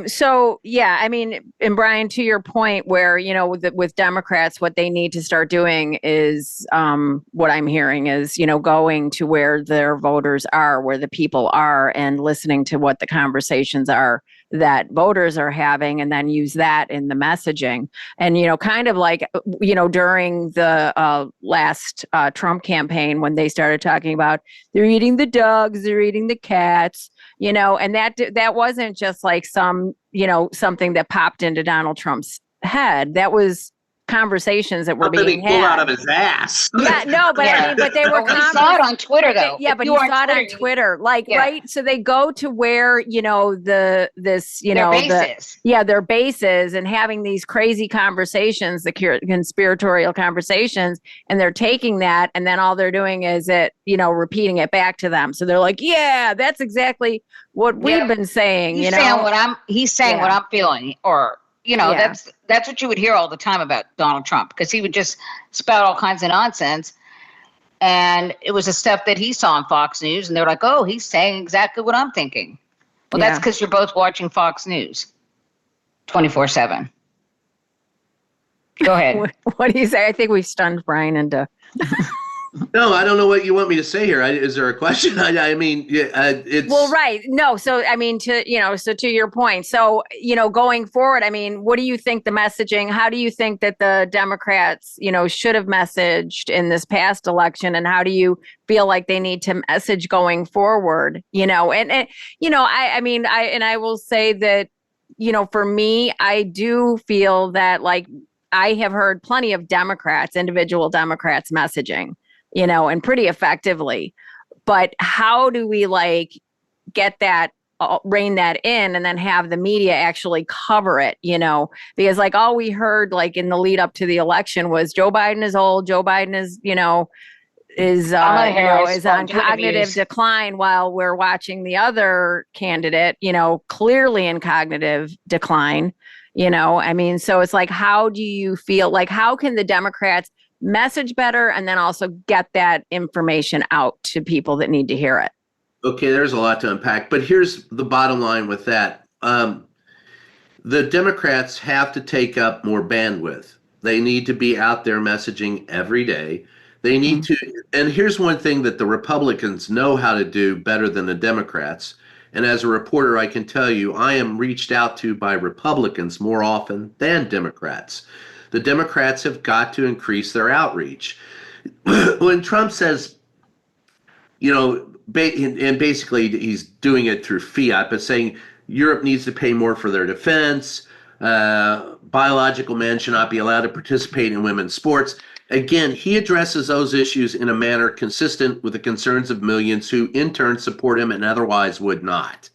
So yeah, I mean, and Brian, to your point where, with Democrats, what they need to start doing is, what I'm hearing is, going to where their voters are, where the people are, and listening to what the conversations are that voters are having, and then use that in the messaging. And, kind of like, during the last Trump campaign, when they started talking about they're eating the dogs, they're eating the cats, and that wasn't just like some, something that popped into Donald Trump's head. That was conversations that were being had. Pull out of his ass. Yeah, no, but I mean, but they were. We saw it on Twitter, though. Yeah, but you saw it on Twitter, right? So they go to where their bases. Their bases, and having these crazy conversations, the conspiratorial conversations, and they're taking that, and then all they're doing is repeating it back to them. So they're like, yeah, that's exactly what we've been saying. He's saying what I'm feeling, or. That's what you would hear all the time about Donald Trump, because he would just spout all kinds of nonsense. And it was the stuff that he saw on Fox News. And they're like, oh, he's saying exactly what I'm thinking. Well, that's because you're both watching Fox News 24/7. Go ahead. What do you say? I think we stunned Brian into... No, I don't know what you want me to say here. Is there a question? I mean, it's... Well, right. No. So, I mean, to your point. So, going forward, I mean, what do you think the messaging, how do you think that the Democrats, should have messaged in this past election? And how do you feel like they need to message going forward? I will say that, for me, I do feel that, like, I have heard plenty of individual Democrats messaging, and pretty effectively. But how do we get that, rein that in, and then have the media actually cover it, because all we heard in the lead up to the election was Joe Biden is old, Joe Biden is, is on cognitive decline, while we're watching the other candidate, clearly in cognitive decline. So it's how do you feel, how can the Democrats message better and then also get that information out to people that need to hear it? Okay, there's a lot to unpack, but here's the bottom line with that. The Democrats have to take up more bandwidth. They need to be out there messaging every day. They need to, and here's one thing that the Republicans know how to do better than the Democrats. And as a reporter, I can tell you, I am reached out to by Republicans more often than Democrats. The Democrats have got to increase their outreach. When Trump says, and basically he's doing it through fiat, but saying Europe needs to pay more for their defense, biological men should not be allowed to participate in women's sports. Again, he addresses those issues in a manner consistent with the concerns of millions who in turn support him and otherwise would not.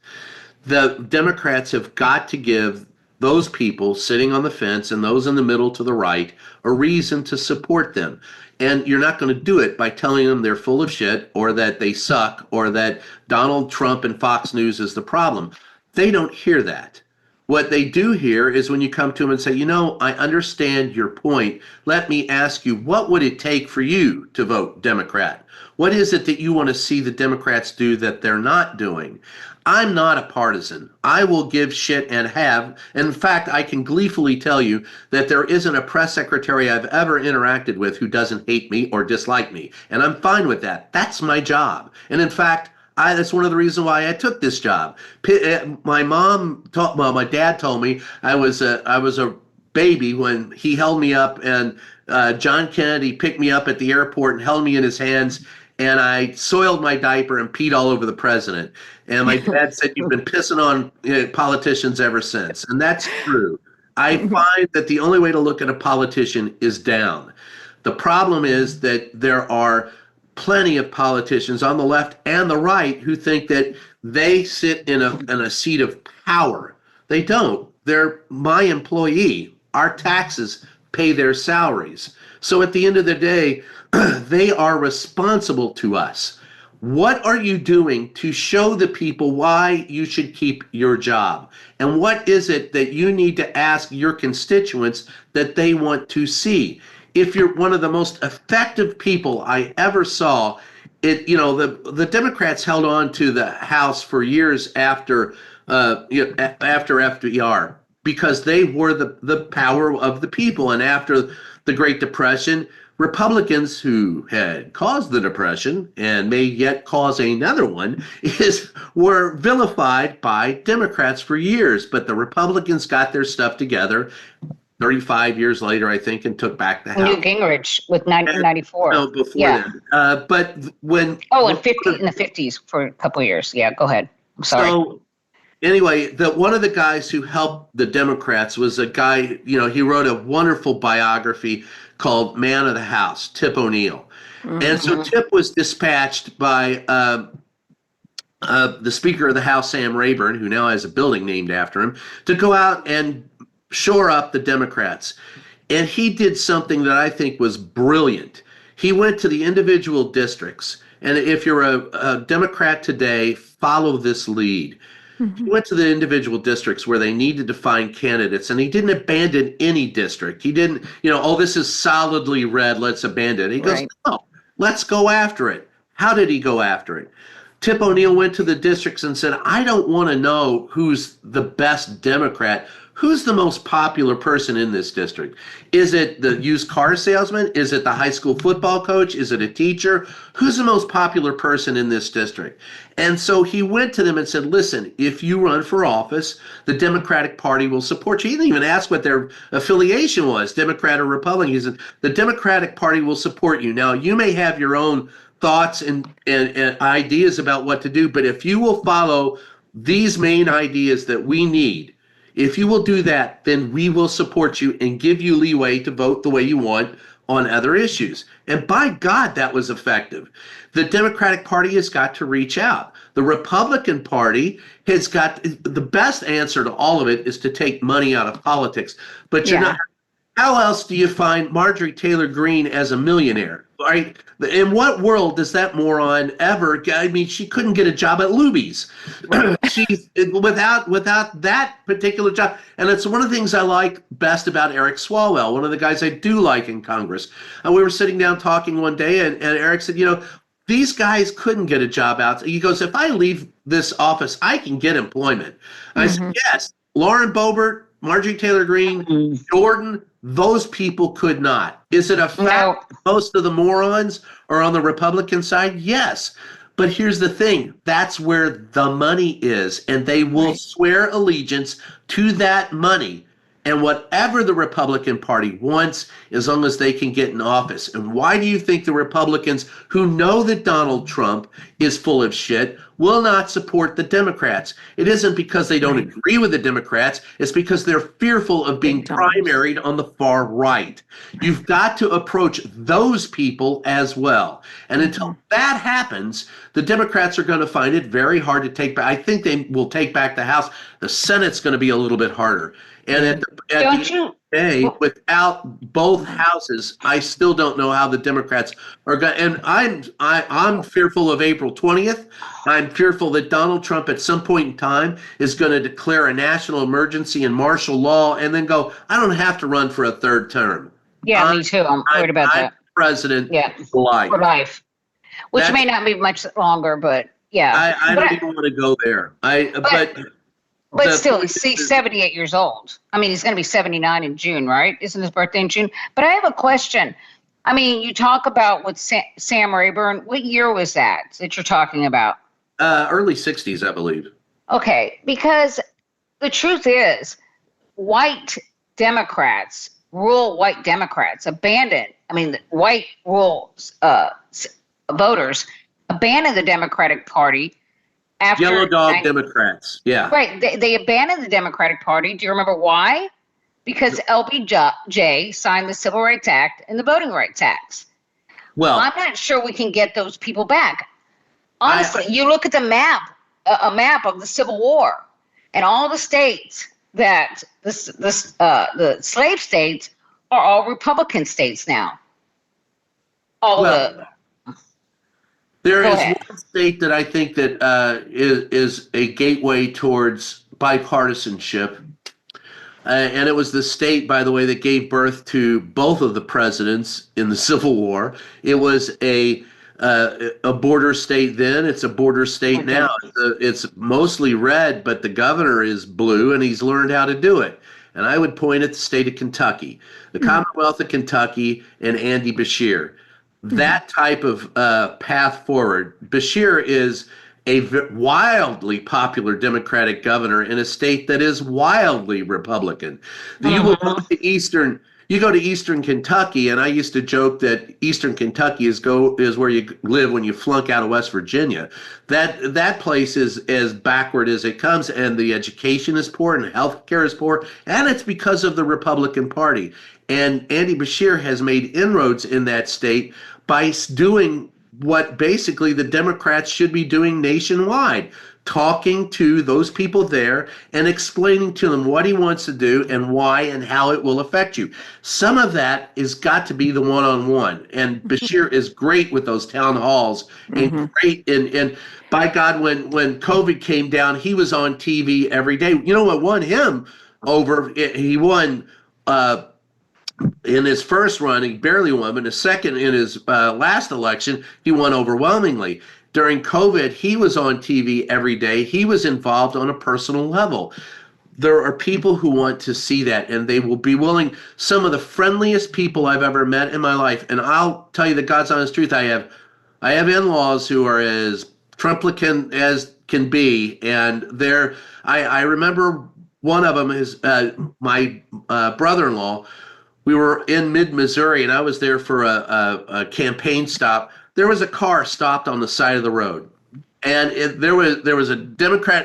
The Democrats have got to give those people sitting on the fence and those in the middle to the right a reason to support them. And you're not going to do it by telling them they're full of shit or that they suck or that Donald Trump and Fox News is the problem. They don't hear that. What they do hear is when you come to them and say, you know, I understand your point. Let me ask you, what would it take for you to vote Democrat? What is it that you want to see the Democrats do that they're not doing? I'm not a partisan. I will give shit and have. In fact, I can gleefully tell you that there isn't a press secretary I've ever interacted with who doesn't hate me or dislike me. And I'm fine with that. That's my job. And in fact, that's one of the reasons why I took this job. My dad told me I was a baby when he held me up, and John Kennedy picked me up at the airport and held me in his hands, and I soiled my diaper and peed all over the president. And my dad said, you've been pissing on politicians ever since. And that's true. I find that the only way to look at a politician is down. The problem is that there are plenty of politicians on the left and the right who think that they sit in a seat of power. They don't. They're my employee. Our taxes pay their salaries. So at the end of the day, they are responsible to us. What are you doing to show the people why you should keep your job? And what is it that you need to ask your constituents that they want to see? If you're one of the most effective people I ever saw, the Democrats held on to the House for years after FDR because they were the power of the people. And after the Great Depression, Republicans who had caused the Depression and may yet cause another one were vilified by Democrats for years. But the Republicans got their stuff together 35 years later, I think, and took back the House. Newt Gingrich with 1994. No, before then. But when... in the 50s for a couple of years. Yeah, go ahead. I'm sorry. So, anyway, one of the guys who helped the Democrats was a guy, he wrote a wonderful biography called Man of the House, Tip O'Neill. Mm-hmm. And so Tip was dispatched by the Speaker of the House, Sam Rayburn, who now has a building named after him, to go out and shore up the Democrats. And he did something that I think was brilliant. He went to the individual districts. And if you're a Democrat today, follow this lead. Mm-hmm. He went to the individual districts where they needed to find candidates, and he didn't abandon any district. He didn't, this is solidly red, let's abandon it. He goes, no, let's go after it. How did he go after it? Tip O'Neill went to the districts and said, I don't want to know who's the best Democrat. Who's the most popular person in this district? Is it the used car salesman? Is it the high school football coach? Is it a teacher? Who's the most popular person in this district? And so he went to them and said, listen, if you run for office, the Democratic Party will support you. He didn't even ask what their affiliation was, Democrat or Republican. He said, the Democratic Party will support you. Now, you may have your own thoughts and ideas about what to do, but if you will follow these main ideas that we need, if you will do that, then we will support you and give you leeway to vote the way you want on other issues. And by God, that was effective. The Democratic Party has got to reach out. The Republican Party has got the best answer to all of it is to take money out of politics. But you're not. How else do you find Marjorie Taylor Greene as a millionaire? Right? In what world does that moron ever? I mean, she couldn't get a job at Luby's. She's without that particular job. And it's one of the things I like best about Eric Swalwell, one of the guys I do like in Congress. And we were sitting down talking one day, and Eric said, these guys couldn't get a job out. He goes, if I leave this office, I can get employment. I said, yes, Lauren Boebert, Marjorie Taylor Greene, Jordan, those people could not. Is it a fact most of the morons are on the Republican side? Yes. But here's the thing. That's where the money is, and they will swear allegiance to that money and whatever the Republican Party wants as long as they can get in office. And why do you think the Republicans who know that Donald Trump is full of shit, will not support the Democrats. It isn't because they don't agree with the Democrats. It's because they're fearful of being primaried on the far right. You've got to approach those people as well. And until that happens, the Democrats are going to find it very hard to take back. I think they will take back the House. The Senate's going to be a little bit harder. And at the end of the day, without both houses, I still don't know how the Democrats are going. And I'm fearful of April 20th. I'm fearful that Donald Trump at some point in time is going to declare a national emergency and martial law and then go, I don't have to run for a third term. Yeah, me too. I'm worried about that. President for life. Which may not be much longer, but yeah. I don't even want to go there. But still, he's 78 years old. I mean, he's going to be 79 in June, right? Isn't his birthday in June? But I have a question. I mean, you talk about with Sam Rayburn. What year was that you're talking about? Early 60s, I believe. Okay, because the truth is, white Democrats, rural white Democrats, white rural voters abandoned the Democratic Party. After Yellow Dog Democrats, yeah. Right. They abandoned the Democratic Party. Do you remember why? Because LBJ signed the Civil Rights Act and the Voting Rights Acts. Well, I'm not sure we can get those people back. Honestly, you look at the map, a map of the Civil War, and all the states that the slave states are all Republican states now. There is one state that I think that is a gateway towards bipartisanship, and it was the state, by the way, that gave birth to both of the presidents in the Civil War. It was a border state then. It's a border state now. It's mostly red, but the governor is blue, and he's learned how to do it. And I would point at the state of Kentucky, the Commonwealth of Kentucky, and Andy Beshear. That type of path forward. Beshear is a wildly popular Democratic governor in a state that is wildly Republican. You will go to Eastern Kentucky, and I used to joke that Eastern Kentucky is where you live when you flunk out of West Virginia. That place is as backward as it comes, and the education is poor, and healthcare is poor, and it's because of the Republican Party. And Andy Beshear has made inroads in that state by doing what basically the Democrats should be doing nationwide, talking to those people there and explaining to them what he wants to do and why and how it will affect you. Some of that is got to be the one-on-one, and Beshear is great with those town halls and great and by God, when COVID came down, he was on TV every day. You know what won him over? He won in his first run, he barely won, but in his second, in his last election, he won overwhelmingly. During COVID, he was on TV every day. He was involved on a personal level. There are people who want to see that, and they will be willing. Some of the friendliest people I've ever met in my life, and I'll tell you the God's honest truth, I have in-laws who are as Trumplican as can be, and I remember one of them is my brother-in-law. We were in mid-Missouri, and I was there for a campaign stop. There was a car stopped on the side of the road, and there was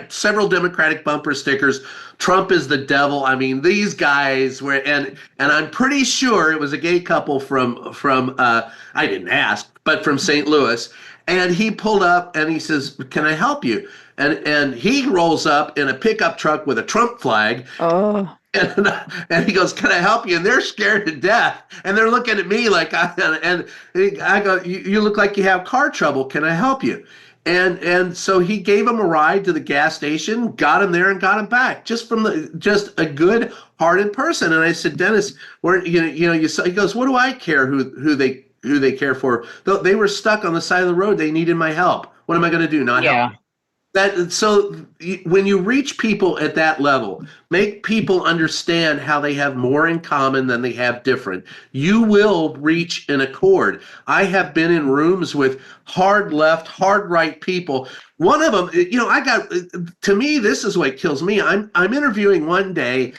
several Democratic bumper stickers. Trump is the devil. I mean, these guys were, and I'm pretty sure it was a gay couple from I didn't ask, but from St. Louis. And he pulled up and he says, "Can I help you?" And he rolls up in a pickup truck with a Trump flag. Oh. And he goes, "Can I help you?" And they're scared to death. And they're looking at me like, I go, you look like you have car trouble. Can I help you? And so he gave him a ride to the gas station, got him there and got him back just a good hearted person. And I said, "Dennis, he goes, what do I care who they care for? They were stuck on the side of the road. They needed my help. What am I going to do? Not help?" So when you reach people at that level, make people understand how they have more in common than they have different, you will reach an accord. I have been in rooms with hard left, hard right people. One of them, to me, this is what kills me. I'm interviewing one day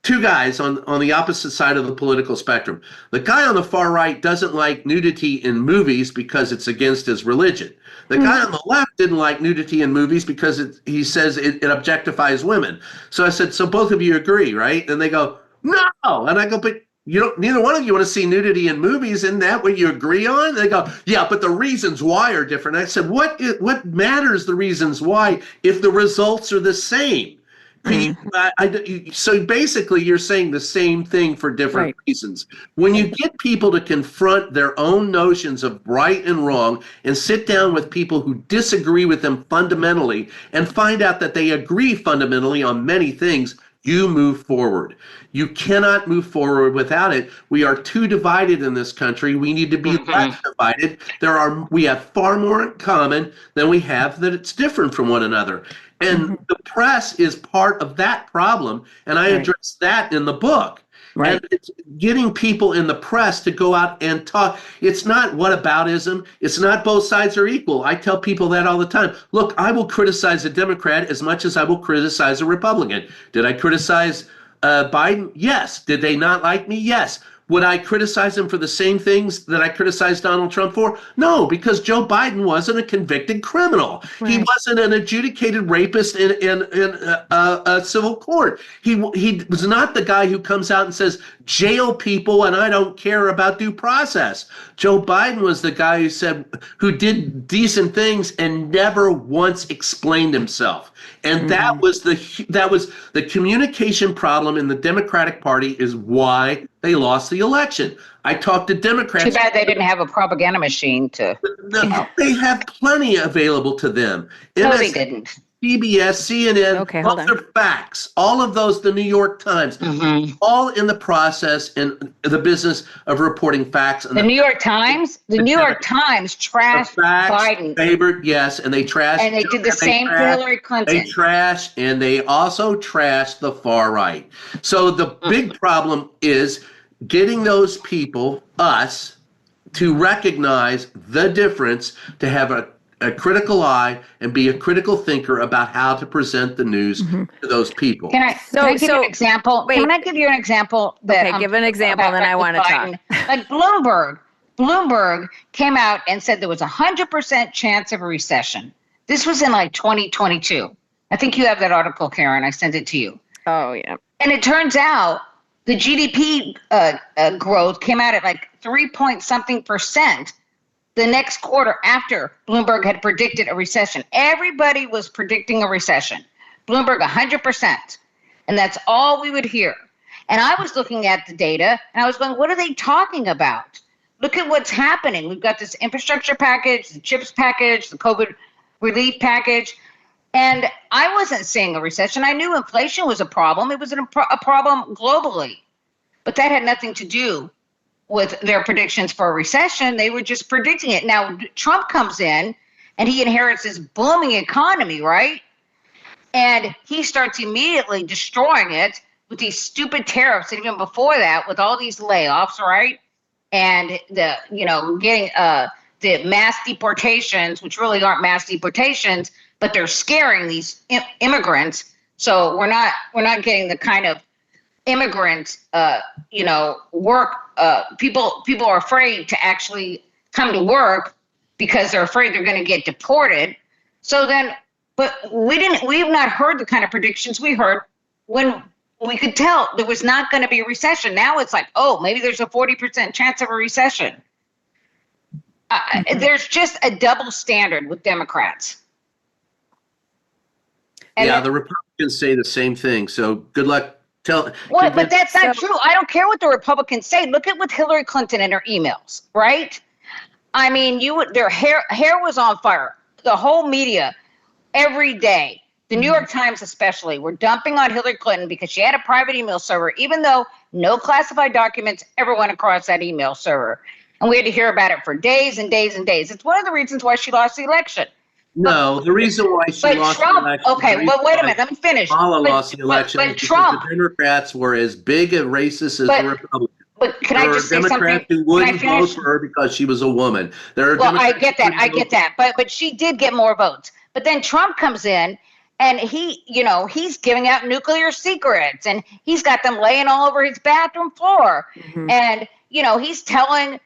two guys on the opposite side of the political spectrum. The guy on the far right doesn't like nudity in movies because it's against his religion. The guy on the left didn't like nudity in movies because he says it objectifies women. So I said, so both of you agree, right? And they go, no. And I go, but neither one of you want to see nudity in movies. Isn't that what you agree on? And they go, yeah, but the reasons why are different. I said, what matters the reasons why if the results are the same? So basically, you're saying the same thing for different reasons. When you get people to confront their own notions of right and wrong and sit down with people who disagree with them fundamentally and find out that they agree fundamentally on many things, you move forward. You cannot move forward without it. We are too divided in this country. We need to be less divided. We have far more in common than we have that it's different from one another. And the press is part of that problem, and I address that in the book. And it's getting people in the press to go out and talk. It's not whataboutism. It's not both sides are equal. I tell people that all the time. Look, I will criticize a Democrat as much as I will criticize a Republican. Did I criticize Biden? Yes. Did they not like me? Yes. Would I criticize him for the same things that I criticized Donald Trump for? No, because Joe Biden wasn't a convicted criminal. He wasn't an adjudicated rapist in a civil court. He was not the guy who comes out and says, jail people and I don't care about due process. Joe Biden was the guy who did decent things and never once explained himself. And that was the communication problem in the Democratic Party is why they lost the election. I talked to Democrats. Too bad they didn't have a propaganda machine to. They have plenty available to them. No, they didn't. PBS, CNN, other facts, all of those, the New York Times, all in the process and the business of reporting facts. And the New York Times? The New York Times trashed Biden. Favored, yes, and they trashed. And they did the same to Hillary Clinton. They trashed, and they also trashed the far right. So the big problem is getting those people, us, to recognize the difference, to have a critical eye and be a critical thinker about how to present the news to those people. Can I give you an example? Can I give you an example? Give an example, then I want to talk. Like Bloomberg came out and said there was 100% chance of a recession. This was in like 2022. I think you have that article, Karen. I sent it to you. Oh, yeah. And it turns out the GDP growth came out at like 3-point-something% the next quarter after Bloomberg had predicted a recession. Everybody was predicting a recession. Bloomberg 100%. And that's all we would hear. And I was looking at the data and I was going, what are they talking about? Look at what's happening. We've got this infrastructure package, the CHIPS package, the COVID relief package. And I wasn't seeing a recession. I knew inflation was a problem. It was a problem globally. But that had nothing to do with their predictions for a recession. They were just predicting it. Now, Trump comes in and he inherits this booming economy, right? And he starts immediately destroying it with these stupid tariffs. And even before that, with all these layoffs, right? And getting the mass deportations, which really aren't mass deportations, but they're scaring these immigrants. So we're not getting the kind of immigrant, work. People are afraid to actually come to work because they're afraid they're going to get deported. So then, but we've not heard the kind of predictions we heard when we could tell there was not going to be a recession. Now it's like, oh, maybe there's a 40% chance of a recession. There's just a double standard with Democrats. And the Republicans say the same thing. So good luck. But that's not true. I don't care what the Republicans say. Look at what Hillary Clinton and her emails, right? I mean, their hair was on fire. The whole media, every day, the New York Times especially, were dumping on Hillary Clinton because she had a private email server, even though no classified documents ever went across that email server. And we had to hear about it for days and days and days. It's one of the reasons why she lost the election. No, the reason why she lost the election. Okay, well, wait a minute. Let me finish. Kamala lost the election because the Democrats were as big a racist as the Republicans. But can I just say something? There were Democrats who wouldn't vote for her because she was a woman. I get that. But she did get more votes. But then Trump comes in and he's giving out nuclear secrets and he's got them laying all over his bathroom floor. And, he's telling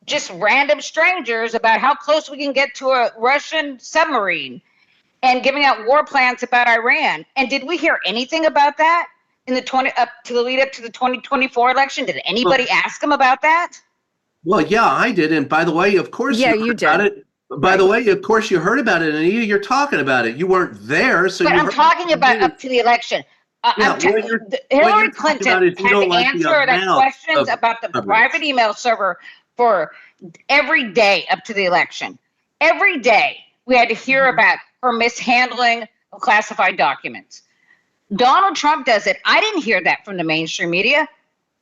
just random strangers about how close we can get to a Russian submarine and giving out war plans about Iran. And did we hear anything about that in the up to the lead up to the 2024 election? Did anybody ask him about that? Well, yeah, I did. And by the way, of course, you did. About it. By the way, of course, you heard about it, and you're talking about it. You weren't there, so. But I'm talking about up to the election. Hillary Clinton had to answer that questions about the private email server for every day up to the election. Every day we had to hear about her mishandling of classified documents. Donald Trump does it. I didn't hear that from the mainstream media.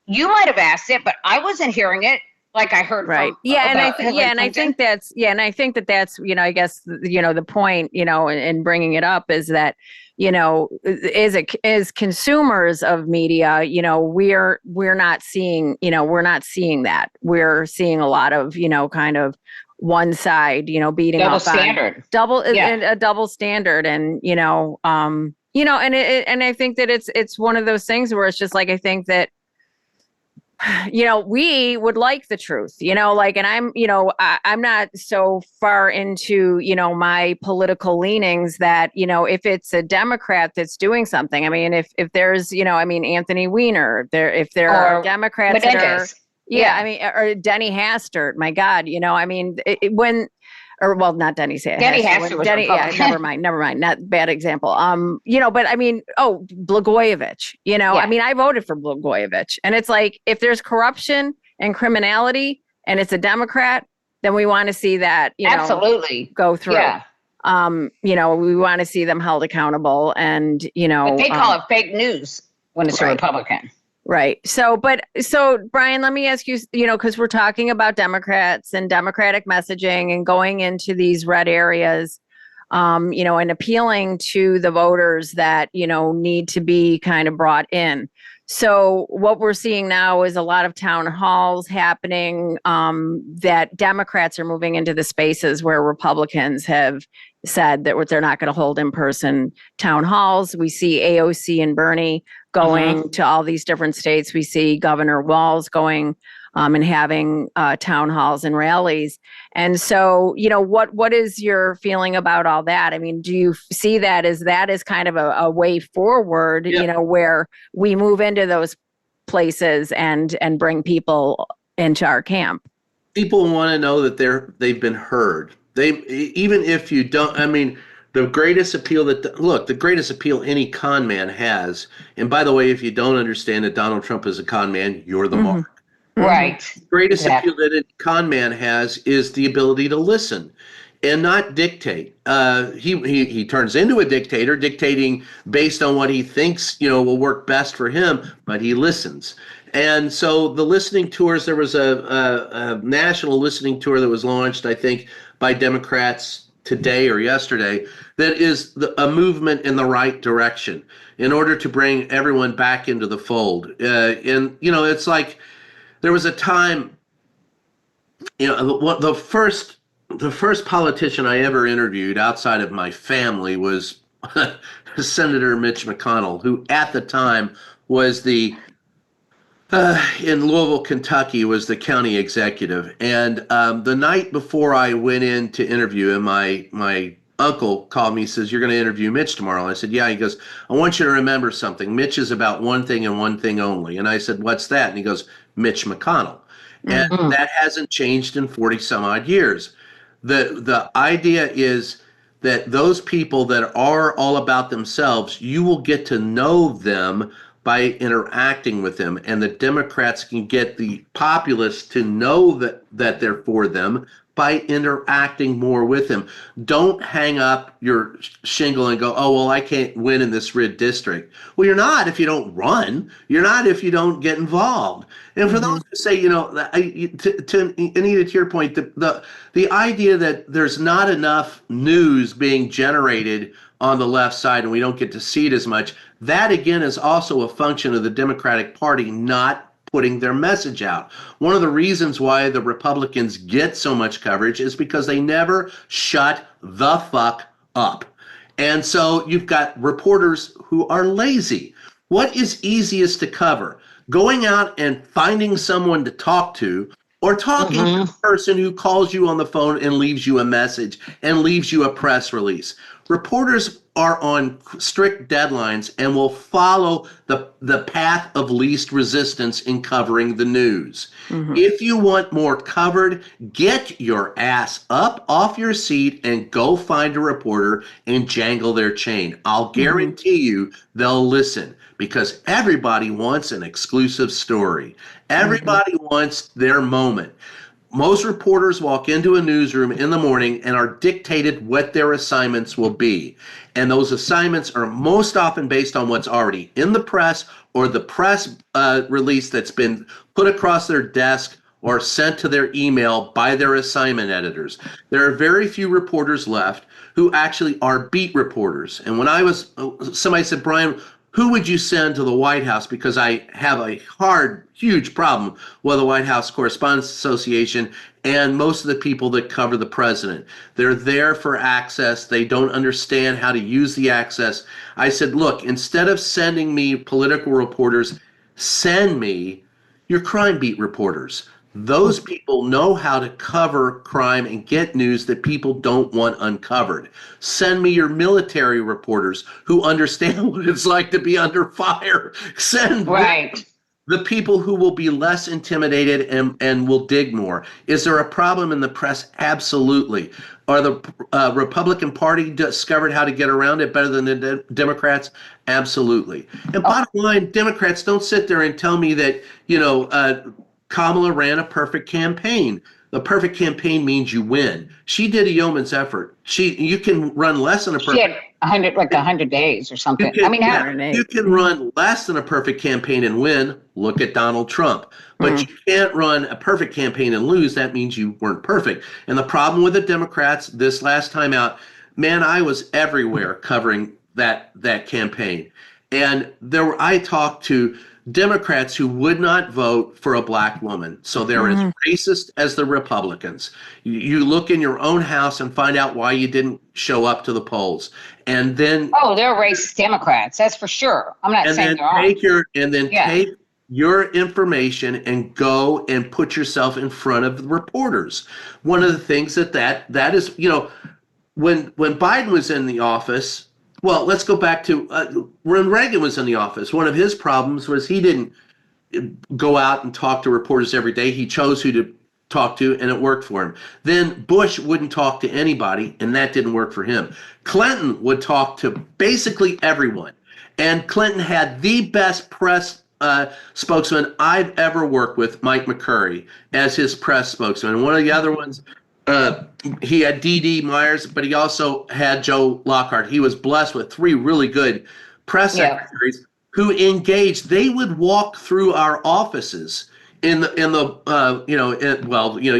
You might have asked it, but I wasn't hearing it like I heard. Right. And I think that's I guess the point in bringing it up is that as consumers of media, we're not seeing that. We're seeing a lot of kind of one side, beating double up standard, on a double standard, and and I think that it's one of those things where it's just like, I think that we would like the truth, and I'm not so far into, my political leanings that, if it's a Democrat that's doing something, I mean, if there's, Anthony Weiner, if there are Democrats that are, I mean, or Denny Hastert, my God, not Denny Hastert. Denny Hastert was never mind. Not bad example. But I mean, Blagojevich, I mean, I voted for Blagojevich, and it's like, if there's corruption and criminality and it's a Democrat, then we want to see that, absolutely go through. Yeah. We want to see them held accountable, and, but they call it fake news when it's a Republican. Right. So Brian, let me ask you, because we're talking about Democrats and Democratic messaging and going into these red areas, and appealing to the voters that, need to be kind of brought in. So what we're seeing now is a lot of town halls happening, that Democrats are moving into the spaces where Republicans have said that they're not going to hold in-person town halls. We see AOC and Byrne going to all these different states. We see Governor Walz going and having town halls and rallies. And so, what is your feeling about all that? I mean, do you see that as kind of a way forward, where we move into those places and bring people into our camp? People want to know that they've been heard. Even if you don't, I mean, the greatest appeal the greatest appeal any con man has, and by the way, if you don't understand that Donald Trump is a con man, you're the mark. Right. The greatest appeal that a con man has is the ability to listen and not dictate. He turns into a dictator, dictating based on what he thinks, will work best for him, but he listens. And so the listening tours, there was a national listening tour that was launched, I think, by Democrats today or yesterday, that is a movement in the right direction in order to bring everyone back into the fold. And, it's like there was a time, the first politician I ever interviewed outside of my family was Senator Mitch McConnell, who at the time was in Louisville, Kentucky, was the county executive. And the night before I went in to interview him, my uncle called me, says, "You're going to interview Mitch tomorrow." And I said, "Yeah." He goes, "I want you to remember something. Mitch is about one thing and one thing only." And I said, "What's that?" And he goes, "Mitch McConnell." And that hasn't changed in 40 some odd years. The idea is that those people that are all about themselves, you will get to know them by interacting with them, and the Democrats can get the populace to know that they're for them by interacting more with them. Don't hang up your shingle and go, "Oh, well, I can't win in this red district." Well, you're not if you don't run. You're not if you don't get involved. And for those who say, to Anita, to your point, the idea that there's not enough news being generated on the left side and we don't get to see it as much, that again is also a function of the Democratic Party not putting their message out. One of the reasons why the Republicans get so much coverage is because they never shut the fuck up. And so you've got reporters who are lazy. What is easiest to cover? Going out and finding someone to talk to, or talking to the person who calls you on the phone and leaves you a message and leaves you a press release. Reporters are on strict deadlines and will follow the path of least resistance in covering the news. If you want more covered, get your ass up off your seat and go find a reporter and jangle their chain. I'll guarantee you they'll listen, because everybody wants an exclusive story. Everybody wants their moment. Most reporters walk into a newsroom in the morning and are dictated what their assignments will be. And those assignments are most often based on what's already in the press or the press release that's been put across their desk or sent to their email by their assignment editors. There are very few reporters left who actually are beat reporters. And when somebody said, Brian, who would you send to the White House? Because I have a huge problem with the White House Correspondents Association and most of the people that cover the president. They're there for access. They don't understand how to use the access. I said, look, instead of sending me political reporters, send me your crime beat reporters. Those people know how to cover crime and get news that people don't want uncovered. Send me your military reporters who understand what it's like to be under fire. Send the people who will be less intimidated and will dig more. Is there a problem in the press? Absolutely. Are the Republican Party discovered how to get around it better than the Democrats? Absolutely. And bottom line, Democrats, don't sit there and tell me that, Kamala ran a perfect campaign. The perfect campaign means you win. She did a yeoman's effort. You can run less than a perfect. She had 100 days or something. You can run less than a perfect campaign and win. Look at Donald Trump. But you can't run a perfect campaign and lose. That means you weren't perfect. And the problem with the Democrats this last time out, man, I was everywhere covering that campaign. And I talked to Democrats who would not vote for a black woman. So they're as racist as the Republicans. You look in your own house and find out why you didn't show up to the polls. And then they're racist Democrats, that's for sure. I'm not saying they're take your information and go and put yourself in front of the reporters. One of the things that is, when Biden was in the office. Well, let's go back to when Reagan was in the office. One of his problems was he didn't go out and talk to reporters every day. He chose who to talk to, and it worked for him. Then Bush wouldn't talk to anybody, and that didn't work for him. Clinton would talk to basically everyone. And Clinton had the best press spokesman I've ever worked with, Mike McCurry, as his press spokesman. And one of the other ones, he had D.D. Myers, but he also had Joe Lockhart. He was blessed with 3 really good press secretaries who engaged. They would walk through our offices it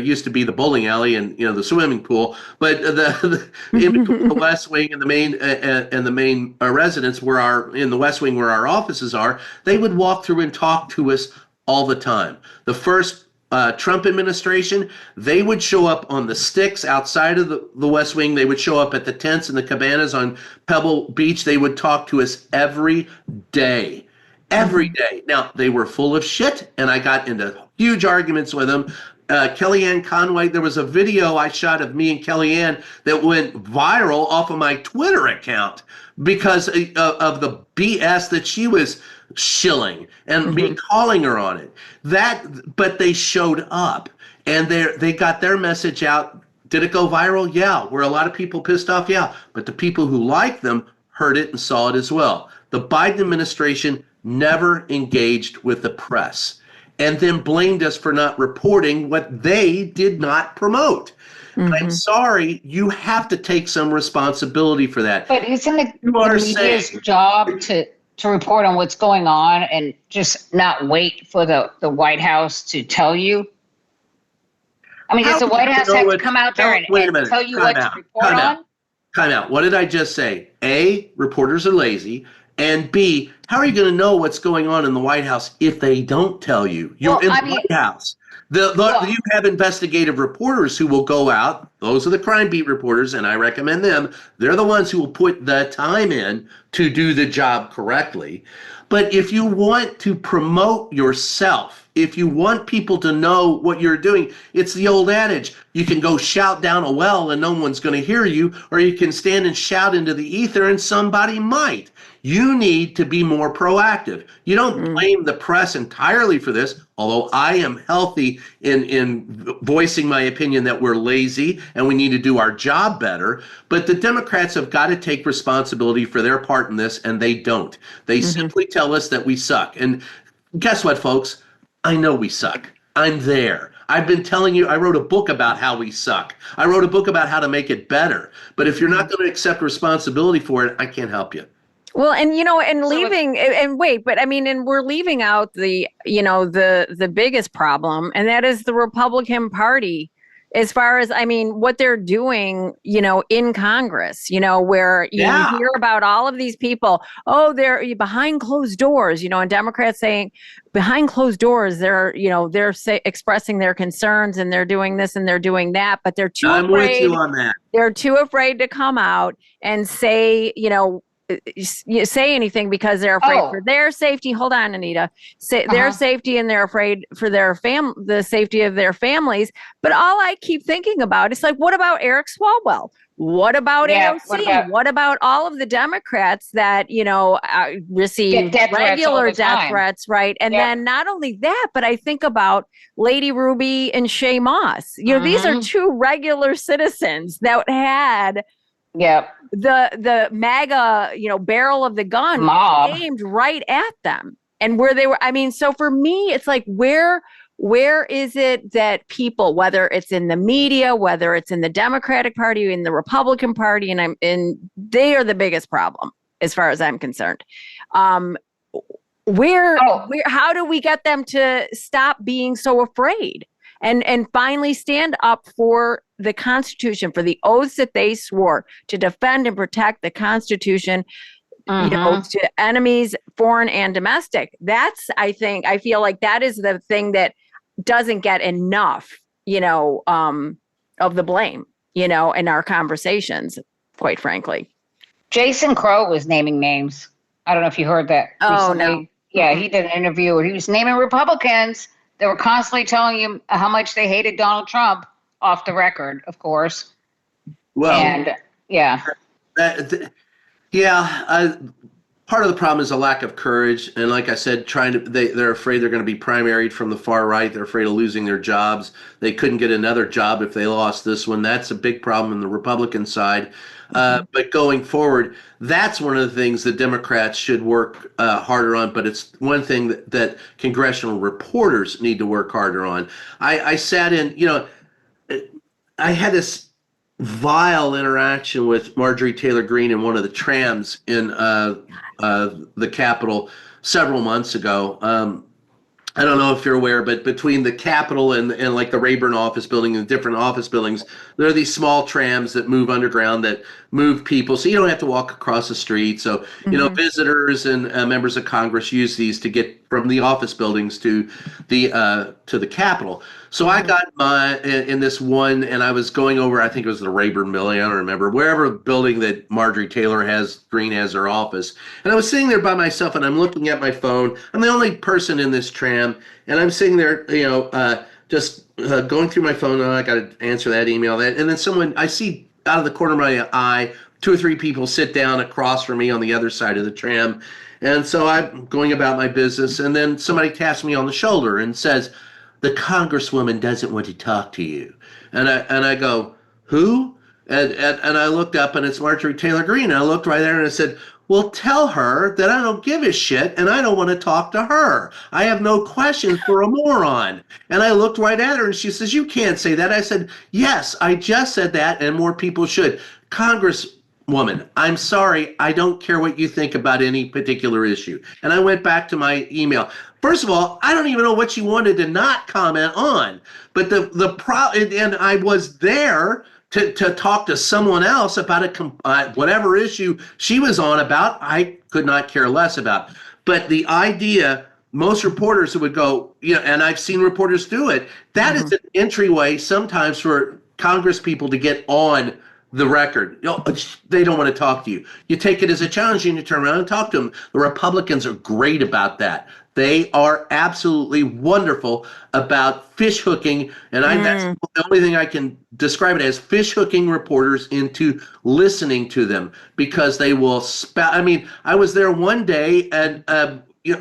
used to be the bowling alley and the swimming pool, but in between the West Wing and the main residence in the West Wing where our offices are, they would walk through and talk to us all the time. The first Trump administration, they would show up on the sticks outside of the West Wing. They would show up at the tents and the cabanas on Pebble Beach. They would talk to us every day. Every day. Now, they were full of shit, and I got into huge arguments with them. Kellyanne Conway, there was a video I shot of me and Kellyanne that went viral off of my Twitter account because of the BS that she was shilling and me calling her on it. But they showed up, and they got their message out. Did it go viral? Yeah. Were a lot of people pissed off? Yeah. But the people who liked them heard it and saw it as well. The Biden administration never engaged with the press and then blamed us for not reporting what they did not promote. I'm sorry, you have to take some responsibility for that. But isn't it the media's job to report on what's going on and just not wait for the White House to tell you? I mean, does the White House have to come out there and tell you what to report on? Time out. What did I just say? A, reporters are lazy. And B, how are you going to know what's going on in the White House if they don't tell you? You're in the White House. You have investigative reporters who will go out. Those are the crime beat reporters, and I recommend them. They're the ones who will put the time in to do the job correctly. But if you want to promote yourself, if you want people to know what you're doing, it's the old adage, you can go shout down a well and no one's going to hear you, or you can stand and shout into the ether and somebody might. You need to be more proactive. You don't blame the press entirely for this, although I am healthy in voicing my opinion that we're lazy and we need to do our job better. But the Democrats have got to take responsibility for their part in this, and they don't. They simply tell us that we suck. And guess what, folks? I know we suck. I'm there. I've been telling you, I wrote a book about how we suck. I wrote a book about how to make it better. But if you're not going to accept responsibility for it, I can't help you. Well, and and leaving and wait, but I mean, and we're leaving out the the biggest problem, and that is the Republican Party, as far as what they're doing, in Congress, where you hear about all of these people. Oh, they're behind closed doors, and Democrats saying behind closed doors, they're expressing their concerns and they're doing this and they're doing that, but they're too afraid. I'm with you on that. They're too afraid to come out and say, say anything because they're afraid for their safety. Hold on, Anita. Their safety, and they're afraid for the safety of their families. But all I keep thinking about is what about Eric Swalwell? What about AOC? What about all of the Democrats that, receive regular death threats, right? And then not only that, but I think about Lady Ruby and Shay Moss. These are two regular citizens that had the MAGA, barrel of the gun mob aimed right at them, and where they were. So for me, it's where is it that people, whether it's in the media, whether it's in the Democratic Party, in the Republican Party, and they are the biggest problem as far as I'm concerned. How do we get them to stop being so afraid and finally stand up for the Constitution, for the oaths that they swore to defend and protect the Constitution, to enemies, foreign and domestic? I feel like that is the thing that doesn't get enough, of the blame, in our conversations, quite frankly. Jason Crow was naming names. I don't know if you heard that recently. No. Yeah, he did an interview where he was naming Republicans that were constantly telling you how much they hated Donald Trump, off the record, of course. Well, and part of the problem is a lack of courage, and like I said, they're afraid they're going to be primaried from the far right. They're afraid of losing their jobs. They couldn't get another job if they lost this one. That's a big problem in the Republican side. But going forward, that's one of the things the Democrats should work harder on. But it's one thing that congressional reporters need to work harder on. I sat in, I had this vile interaction with Marjorie Taylor Greene in one of the trams in the Capitol several months ago. I don't know if you're aware, but between the Capitol and like the Rayburn office building and different office buildings, there are these small trams that move underground that move people, so you don't have to walk across the street. So, visitors and members of Congress use these to get from the office buildings to the Capitol. So I got in this one, and I was going over, I think it was the Rayburn building, I don't remember, wherever building that Marjorie Taylor Greene has her office. And I was sitting there by myself, and I'm looking at my phone. I'm the only person in this tram, and I'm sitting there, just going through my phone. I got to answer that email, and then I see out of the corner of my eye, 2 or 3 people sit down across from me on the other side of the tram. And so I'm going about my business, and then somebody taps me on the shoulder and says, "The Congresswoman doesn't want to talk to you." And I go, "Who?" And I looked up, and it's Marjorie Taylor Greene. And I looked right there, and I said, "Well, tell her that I don't give a shit, and I don't want to talk to her. I have no questions for a moron." And I looked right at her, and she says, "You can't say that." I said, "Yes, I just said that, and more people should. Congresswoman, I'm sorry. I don't care what you think about any particular issue." And I went back to my email. First of all, I don't even know what she wanted to not comment on. But and I was there to talk to someone else about whatever issue she was on about. I could not care less about. But the idea, most reporters who would go, and I've seen reporters do it, that is an entryway sometimes for Congress people to get on the record. They don't want to talk to you. You take it as a challenge and you turn around and talk to them. The Republicans are great about that. They are absolutely wonderful about fish hooking, and that's the only thing I can describe it as, fish hooking reporters into listening to them, because they will spout. I mean, I was there one day, and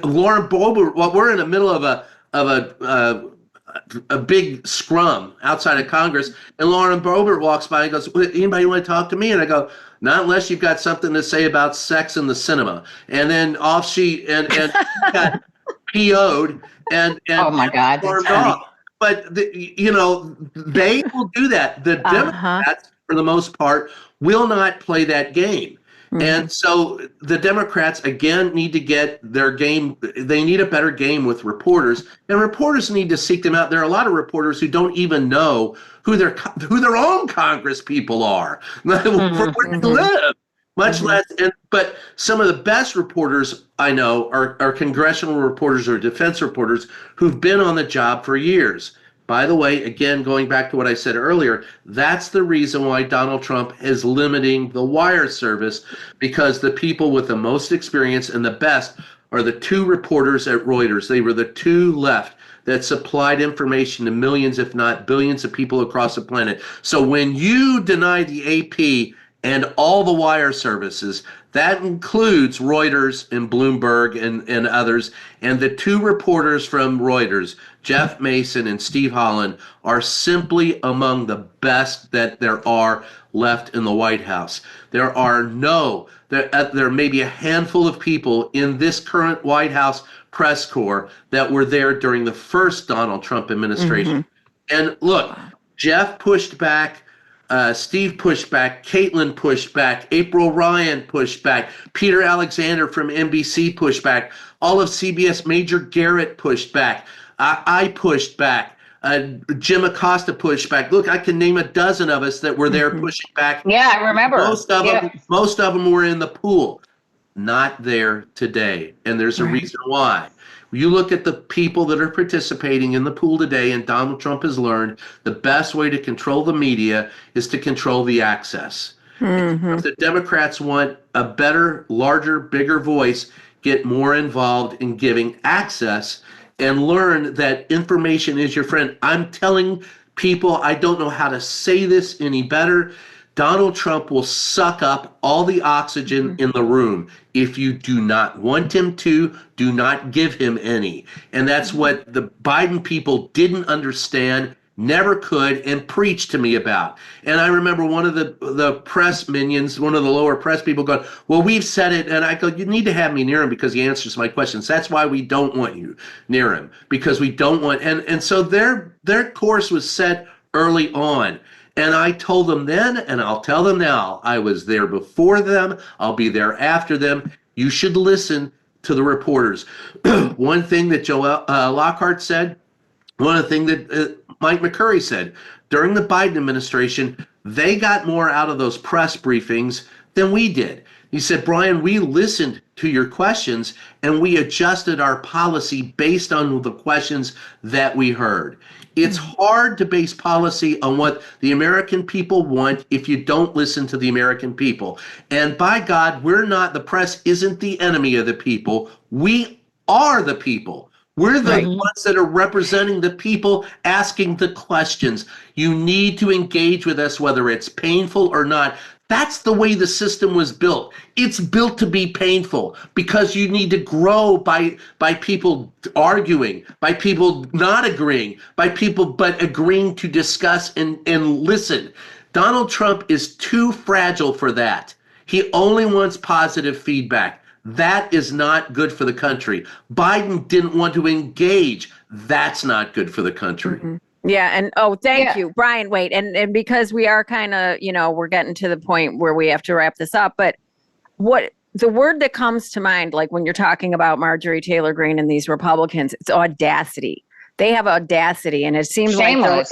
Lauren Boebert. Well, we're in the middle of a big scrum outside of Congress, and Lauren Boebert walks by and goes, "Anybody want to talk to me?" And I go, "Not unless you've got something to say about sex in the cinema." And then off she and got PO'd and oh my God, stormed off. But they will do that. The Democrats, for the most part, will not play that game. And so the Democrats, again, need to get their game. They need a better game with reporters, and reporters need to seek them out. There are a lot of reporters who don't even know who their own Congress people are, where they live, much less. But some of the best reporters I know are congressional reporters or defense reporters who've been on the job for years. By the way, again, going back to what I said earlier, that's the reason why Donald Trump is limiting the wire service, because the people with the most experience and the best are the two reporters at Reuters. They were the two left that supplied information to millions, if not billions, of people across the planet. So when you deny the AP and all the wire services, that includes Reuters and Bloomberg and others, and the two reporters from Reuters, Jeff Mason and Steve Holland, are simply among the best that there are left in the White House. There may be a handful of people in this current White House press corps that were there during the first Donald Trump administration. And look, Jeff pushed back, Steve pushed back, Caitlin pushed back, April Ryan pushed back, Peter Alexander from NBC pushed back, all of CBS, Major Garrett pushed back, I pushed back, Jim Acosta pushed back. Look, I can name a dozen of us that were there pushing back. Yeah, I remember. Most of them were in the pool. Not there today, and there's a reason why. You look at the people that are participating in the pool today, and Donald Trump has learned the best way to control the media is to control the access. If the Democrats want a better, larger, bigger voice, get more involved in giving access and learn that information is your friend. I'm telling people, I don't know how to say this any better. Donald Trump will suck up all the oxygen in the room. If you do not want him to, do not give him any. And that's what the Biden people didn't understand, never could, and preached to me about. And I remember one of the press minions, one of the lower press people going, "Well, we've said it." And I go, "You need to have me near him because he answers my questions. That's why we don't want you near him, because we don't want." And so their course was set early on. And I told them then, and I'll tell them now, I was there before them. I'll be there after them. You should listen to the reporters. One thing that Joe Lockhart said, one thing that Mike McCurry said, during the Biden administration, they got more out of those press briefings than we did. He said, "Brian, we listened to your questions and we adjusted our policy based on the questions that we heard." It's hard to base policy on what the American people want if you don't listen to the American people. And by God, the press isn't the enemy of the people. We are the people. We're the ones that are representing the people, asking the questions. You need to engage with us, whether it's painful or not. That's the way the system was built. It's built to be painful because you need to grow by people arguing, by people not agreeing, by people but agreeing to discuss and listen. Donald Trump is too fragile for that. He only wants positive feedback. That is not good for the country. Biden didn't want to engage. That's not good for the country. Yeah. And thank you, Brian. Wait. And because we are kind of, we're getting to the point where we have to wrap this up. But what the word that comes to mind, like when you're talking about Marjorie Taylor Greene and these Republicans, it's audacity. They have audacity, and it seems shameless.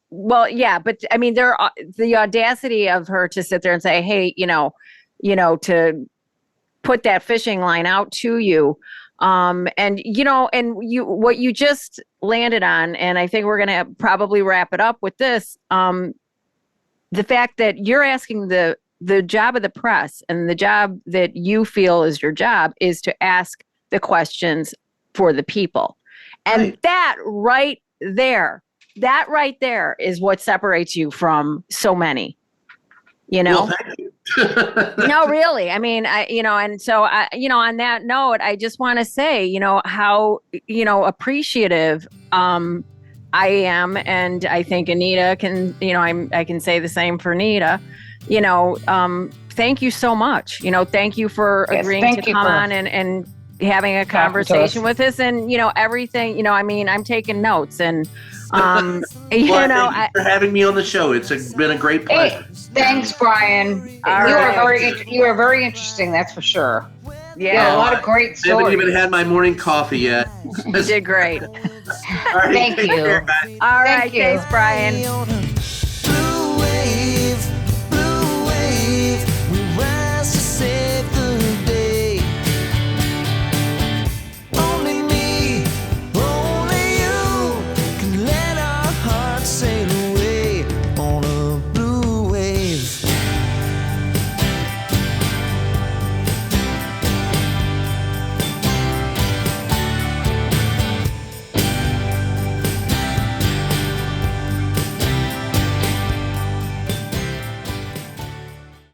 Well, yeah, but I mean, the audacity of her to sit there and say, "Hey, to put that fishing line out to you." What you just landed on, and I think we're going to probably wrap it up with this. the fact that you're asking the job of the press and the job that you feel is your job is to ask the questions for the people. And Right. that right there is what separates you from so many, Well, thank you. No, really. I mean, and so on that note, I just want to say, how, appreciative, I am. And I think Anita can, I can say the same for Anita, thank you so much. Thank you for agreeing to come on and having a conversation with us and, everything, I'm taking notes and, Well, thank you for having me on the show. It's been a great pleasure. Hey, thanks, Brian. You are very interesting, that's for sure. Yeah, a lot of great stories. I haven't even had my morning coffee yet. You did great. All right, Thank you. care, All right, Thank you. thanks, Brian.